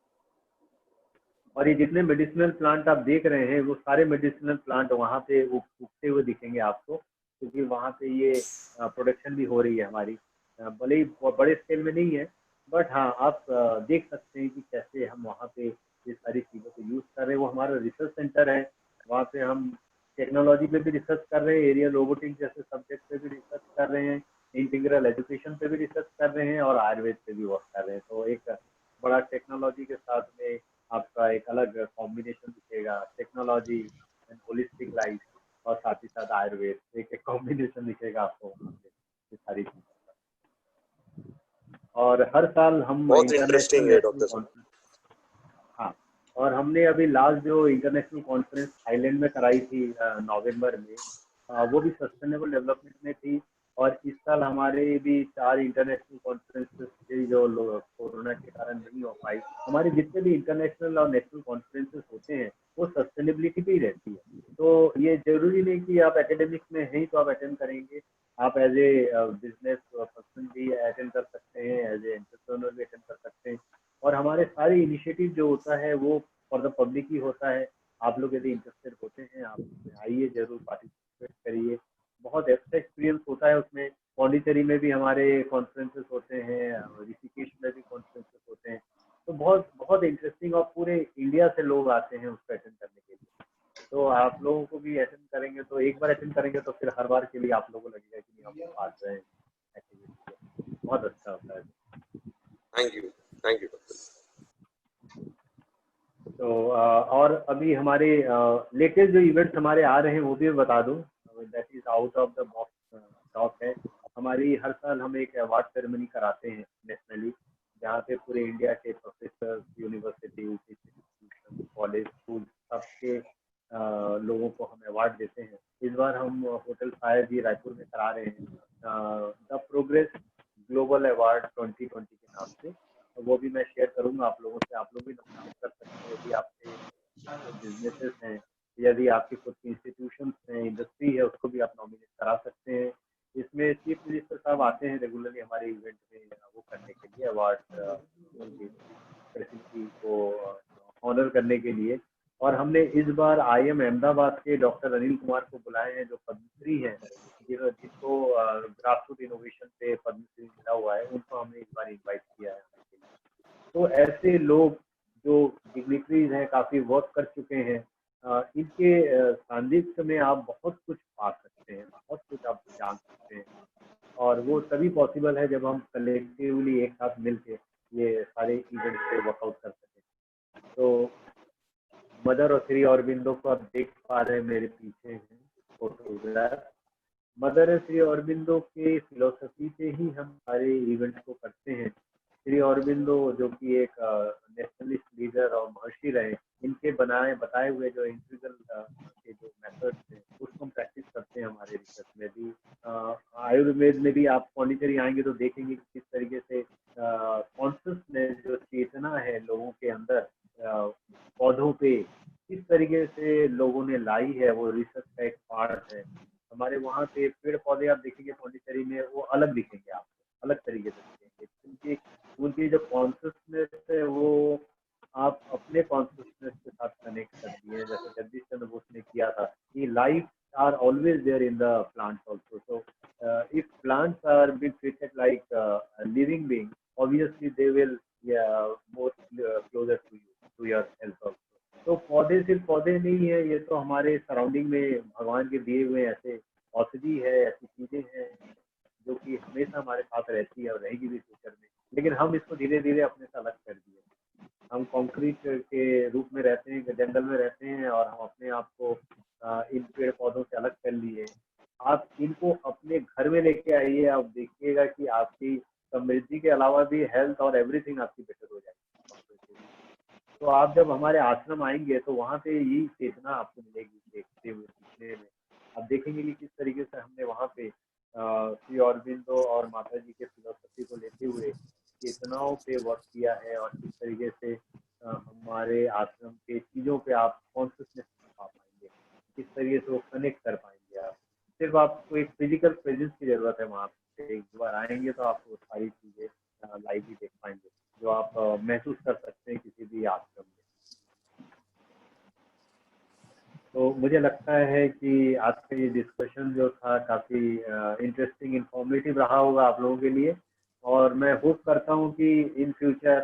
और ये जितने मेडिसिनल प्लांट आप देख रहे हैं वो सारे मेडिसिनल प्लांट वहाँ पे उगते हुए दिखेंगे आपको, क्योंकि वहाँ पे ये प्रोडक्शन भी हो रही है हमारी। भले ही बड़े स्केल में नहीं है, बट हाँ आप देख सकते हैं कि कैसे हम वहाँ पे ये सारी चीज़ों को यूज़ कर रहे हैं। वो हमारा रिसर्च सेंटर है, वहाँ पे हम टेक्नोलॉजी पे भी रिसर्च कर रहे हैं, एरियल रोबोटिक्स जैसे सब्जेक्ट पे भी रिसर्च कर रहे हैं, इंटीग्रल एजुकेशन पे भी रिसर्च कर रहे हैं, और आयुर्वेद पे भी वर्क कर रहे हैं। तो एक बड़ा टेक्नोलॉजी के साथ में आपका एक अलग कॉम्बिनेशन दिखेगा, टेक्नोलॉजी एंड होलिस्टिक लाइफ, और साथ ही साथ आयुर्वेद, एक कॉम्बिनेशन दिखेगा आपको वहाँ पे ये सारी चीजें। और हर साल हम बहुत इंटरनेशनल इंटरेस्टिंग है नेशनल डॉक्टर साहब। कॉन्फ्रेंस, हाँ, और हमने अभी लास्ट जो इंटरनेशनल कॉन्फ्रेंस थाईलैंड में कराई थी नवंबर में, वो भी सस्टेनेबल डेवलपमेंट में थी। और इस साल हमारे भी 4 इंटरनेशनल कॉन्फ्रेंसेस थे जो कोरोना के कारण नहीं हो पाई। हमारे जितने भी इंटरनेशनल और नेशनल कॉन्फ्रेंसेस होते हैं वो सस्टेनेबिलिटी पे ही रहती है। तो ये जरूरी नहीं कि आप एकेडमिक्स में हैं तो आप अटेंड करेंगे, आप एज ए बिजनेस पर्सन भी अटेंड कर सकते हैं, एज ए एंटरप्रेन्योर भी अटेंड कर सकते हैं। और हमारे सारे इनिशिएटिव जो होता है वो फॉर द पब्लिक ही होता है। आप लोग यदि इंटरेस्टेड होते हैं आप उसमें आइए, जरूर पार्टिसिपेट करिए, बहुत अच्छा एक्सपीरियंस होता है उसमें। पौंडीचेरी में भी हमारे कॉन्फ्रेंसेस होते हैं, ऋषिकेश में भी कॉन्फ्रेंसेस होते हैं। तो बहुत बहुत इंटरेस्टिंग, और पूरे इंडिया से लोग आते हैं उसको अटेंड करने के लिए। तो आप लोगों को भी अटेंड करेंगे तो एक बार अटेंड करेंगे तो फिर हर बार के लिए आप लोगों को लगेगा कि नहीं हम पास रहे हैं एक्टिविटी से, बहुत अच्छा होता है। Thank you doctor. तो और अभी हमारे लेटेस्ट जो इवेंट्स हमारे आ रहे हैं वो भी बता दूं, that is out of the box talk है। हमारी हर साल हम एक अवार्ड सेरेमनी कराते हैं नेशनली, जहाँ पे पूरे इंडिया के professor, university, institution, college, school सबके लोगों को हम अवार्ड देते हैं। इस बार हम होटल फायर जी रायपुर में करा रहे हैं द प्रोग्रेस ग्लोबल अवार्ड 2020 के नाम से। वो भी मैं शेयर करूंगा आप लोगों से, आप लोग भी नॉमिनेट कर सकते हैं यदि आपके बिजनेसेस हैं, यदि आपके खुद की इंस्टीट्यूशन हैं, इंडस्ट्री है, उसको भी आप नॉमिनेट करा सकते हैं। इसमें चीफ मिनिस्टर साहब आते हैं रेगुलरली हमारे इवेंट में वो करने के लिए, अवार्ड प्रेसिडेंसी को ऑनर करने के लिए। और हमने इस बार IIM अहमदाबाद के डॉक्टर अनिल कुमार को बुलाए हैं, जो पद्मश्री हैं, जिसको ग्रासरूट इनोवेशन पे पद्मश्री मिला हुआ है, उनको हमने इस बार इनवाइट किया है। तो ऐसे लोग जो डिग्निटरीज हैं, काफी वर्क कर चुके हैं, इनके सानिध्य में आप बहुत कुछ पा सकते हैं, बहुत कुछ आप जान सकते हैं। और वो तभी पॉसिबल है जब हम कलेक्टिवली एक साथ मिलके ये सारे इवेंट्स पे वर्कआउट कर सकें। तो मदर और श्री अरबिंदो को आप देख पा रहे हैं, मेरे पीछे हैं फोटोग्राफ। मदर और श्री अरबिंदो के फिलोसफी से ही हम सारे इवेंट को करते हैं। श्री अरबिंदो जो कि एक नेशनलिस्ट लीडर और महर्षि रहे, इनके बताए हुए जो इंडिविजुअल के जो मेथड्स हैं, उसको हम प्रैक्टिस करते हैं हमारे रिसर्च में भी। आयुर्वेद में भी आप पौंडीचेरी आएंगे तो देखेंगे कि किस तरीके से कॉन्शियसनेस, जो चेतना है लोगों के अंदर पौधों पे, किस तरीके से लोगों ने लाई है, वो रिसर्च का एक पार्ट है। हमारे वहाँ पे पेड़ पौधे आप देखेंगे पौंडीचेरी में, वो अलग दिखेंगे आपको, अलग तरीके से दिखेंगे, क्योंकि उनकी जो कॉन्शियसनेस है वो आप अपने कॉन्शियसनेस के साथ कनेक्ट कर दिए, जैसे जगदीश चंद्र बोस ने किया था कि life are always there in the plants also. So if plants are being treated like living being, obviously they will more closer to you, to your health also. तो पौधे सिर्फ पौधे नहीं है, ये तो हमारे सराउंडिंग में भगवान के दिए हुए ऐसे औषधि है, ऐसी चीजें हैं जो कि हमेशा हमारे साथ रहती है और रहेगी भी फ्यूचर में। लेकिन हम इसको धीरे धीरे अपने से अलग कर दिए। हम कंक्रीट के रूप में रहते हैं, जंगल में रहते हैं, और हम अपने आप को इन पेड़ पौधों से अलग कर लिए। आप इनको अपने घर में लेके आइए, आप देखिएगा कि आपकी समृद्धि के अलावा भी हेल्थ और एवरीथिंग आपकी बेटर हो जाएगी। तो आप जब हमारे आश्रम आएंगे तो वहाँ पे यही चेतना आपको मिलेगी देखते हुए, सीखने में। आप देखेंगे कि किस तरीके से हमने वहाँ पे श्री अरबिंदो और माता जी के फिलोसफी को लेते हुए चेतनाओं पे वर्क किया है, और किस तरीके से हमारे आश्रम के चीजों पे आप कॉन्शियसनेस पा पाएंगे, किस तरीके से वो कनेक्ट कर पाएंगे। आप सिर्फ आपको एक फिजिकल प्रेजेंस की जरूरत है वहाँ पे। एक बार आएंगे तो आप वो सारी चीजें लाइव ही देख पाएंगे, जो आप महसूस कर सकते हैं किसी भी आश्रम में। तो मुझे लगता है कि आज का ये डिस्कशन जो था काफी इंटरेस्टिंग, इंफॉर्मेटिव रहा होगा आप लोगों के लिए। और मैं होप करता हूँ कि इन फ्यूचर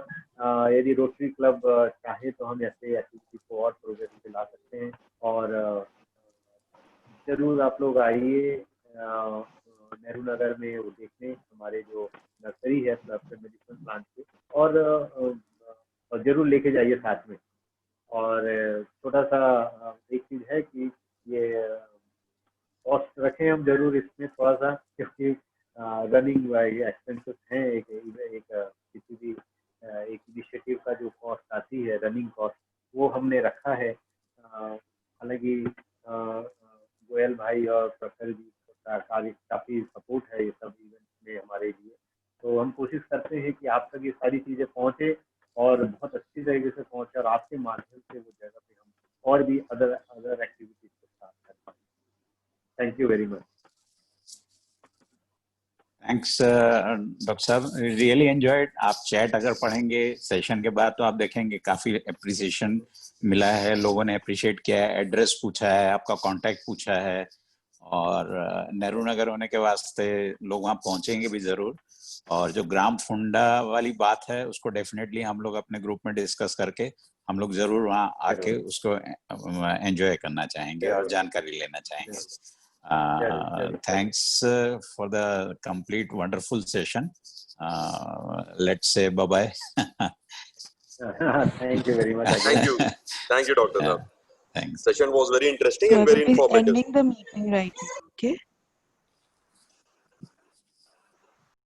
यदि रोटरी क्लब चाहे तो हम ऐसे एक्टिविटी को और प्रोग्रेस पे ला सकते हैं। और जरूर आप लोग आइए नेहरू नगर में वो देखने हमारे जो नर्सरी है मेडिसिन प्लांट की, और जरूर लेके जाइए साथ में। और छोटा सा एक चीज है कि ये कॉस्ट रखें हम जरूर इसमें थोड़ा सा, क्योंकि रनिंग एक्सपेंसेस हैं। एक किसी भी एक इनिशिएटिव का जो कॉस्ट आती है, रनिंग कॉस्ट, वो हमने रखा है। हालांकि गोयल भाई और प्रखर जी का काफी सपोर्ट है ये सब इवेंट में हमारे लिए। तो हम कोशिश करते हैं कि आप तक ये सारी चीजें पहुंचे और बहुत अच्छी तरीके से पहुंचे, और आपके माध्यम से वो जगह पे हम और भी अदर एक्टिविटीज को स्टार्ट कर पाएं। Thank you very much. Thanks doctor साहब, रियली एंजॉयड। आप चैट अगर पढ़ेंगे सेशन के बाद तो आप देखेंगे काफी अप्रिसिएशन मिला है, लोगों ने अप्रिशिएट किया है, एड्रेस पूछा है, आपका कांटेक्ट पूछा है, और नेहरू नगर होने के वास्ते लोग वहाँ पहुंचेंगे भी जरूर। और जो ग्राम फुंडा वाली बात है उसको डेफिनेटली हम लोग अपने ग्रुप में डिस्कस करके हम लोग जरूर वहाँ आके उसको एंजॉय करना चाहेंगे और जानकारी लेना चाहेंगे। Thanks for the complete wonderful session. Let's say bye-bye. Thank you very much. Thank you, Dr. Saab. Thanks. Session was very interesting and very informative. Ending the meeting right now, okay?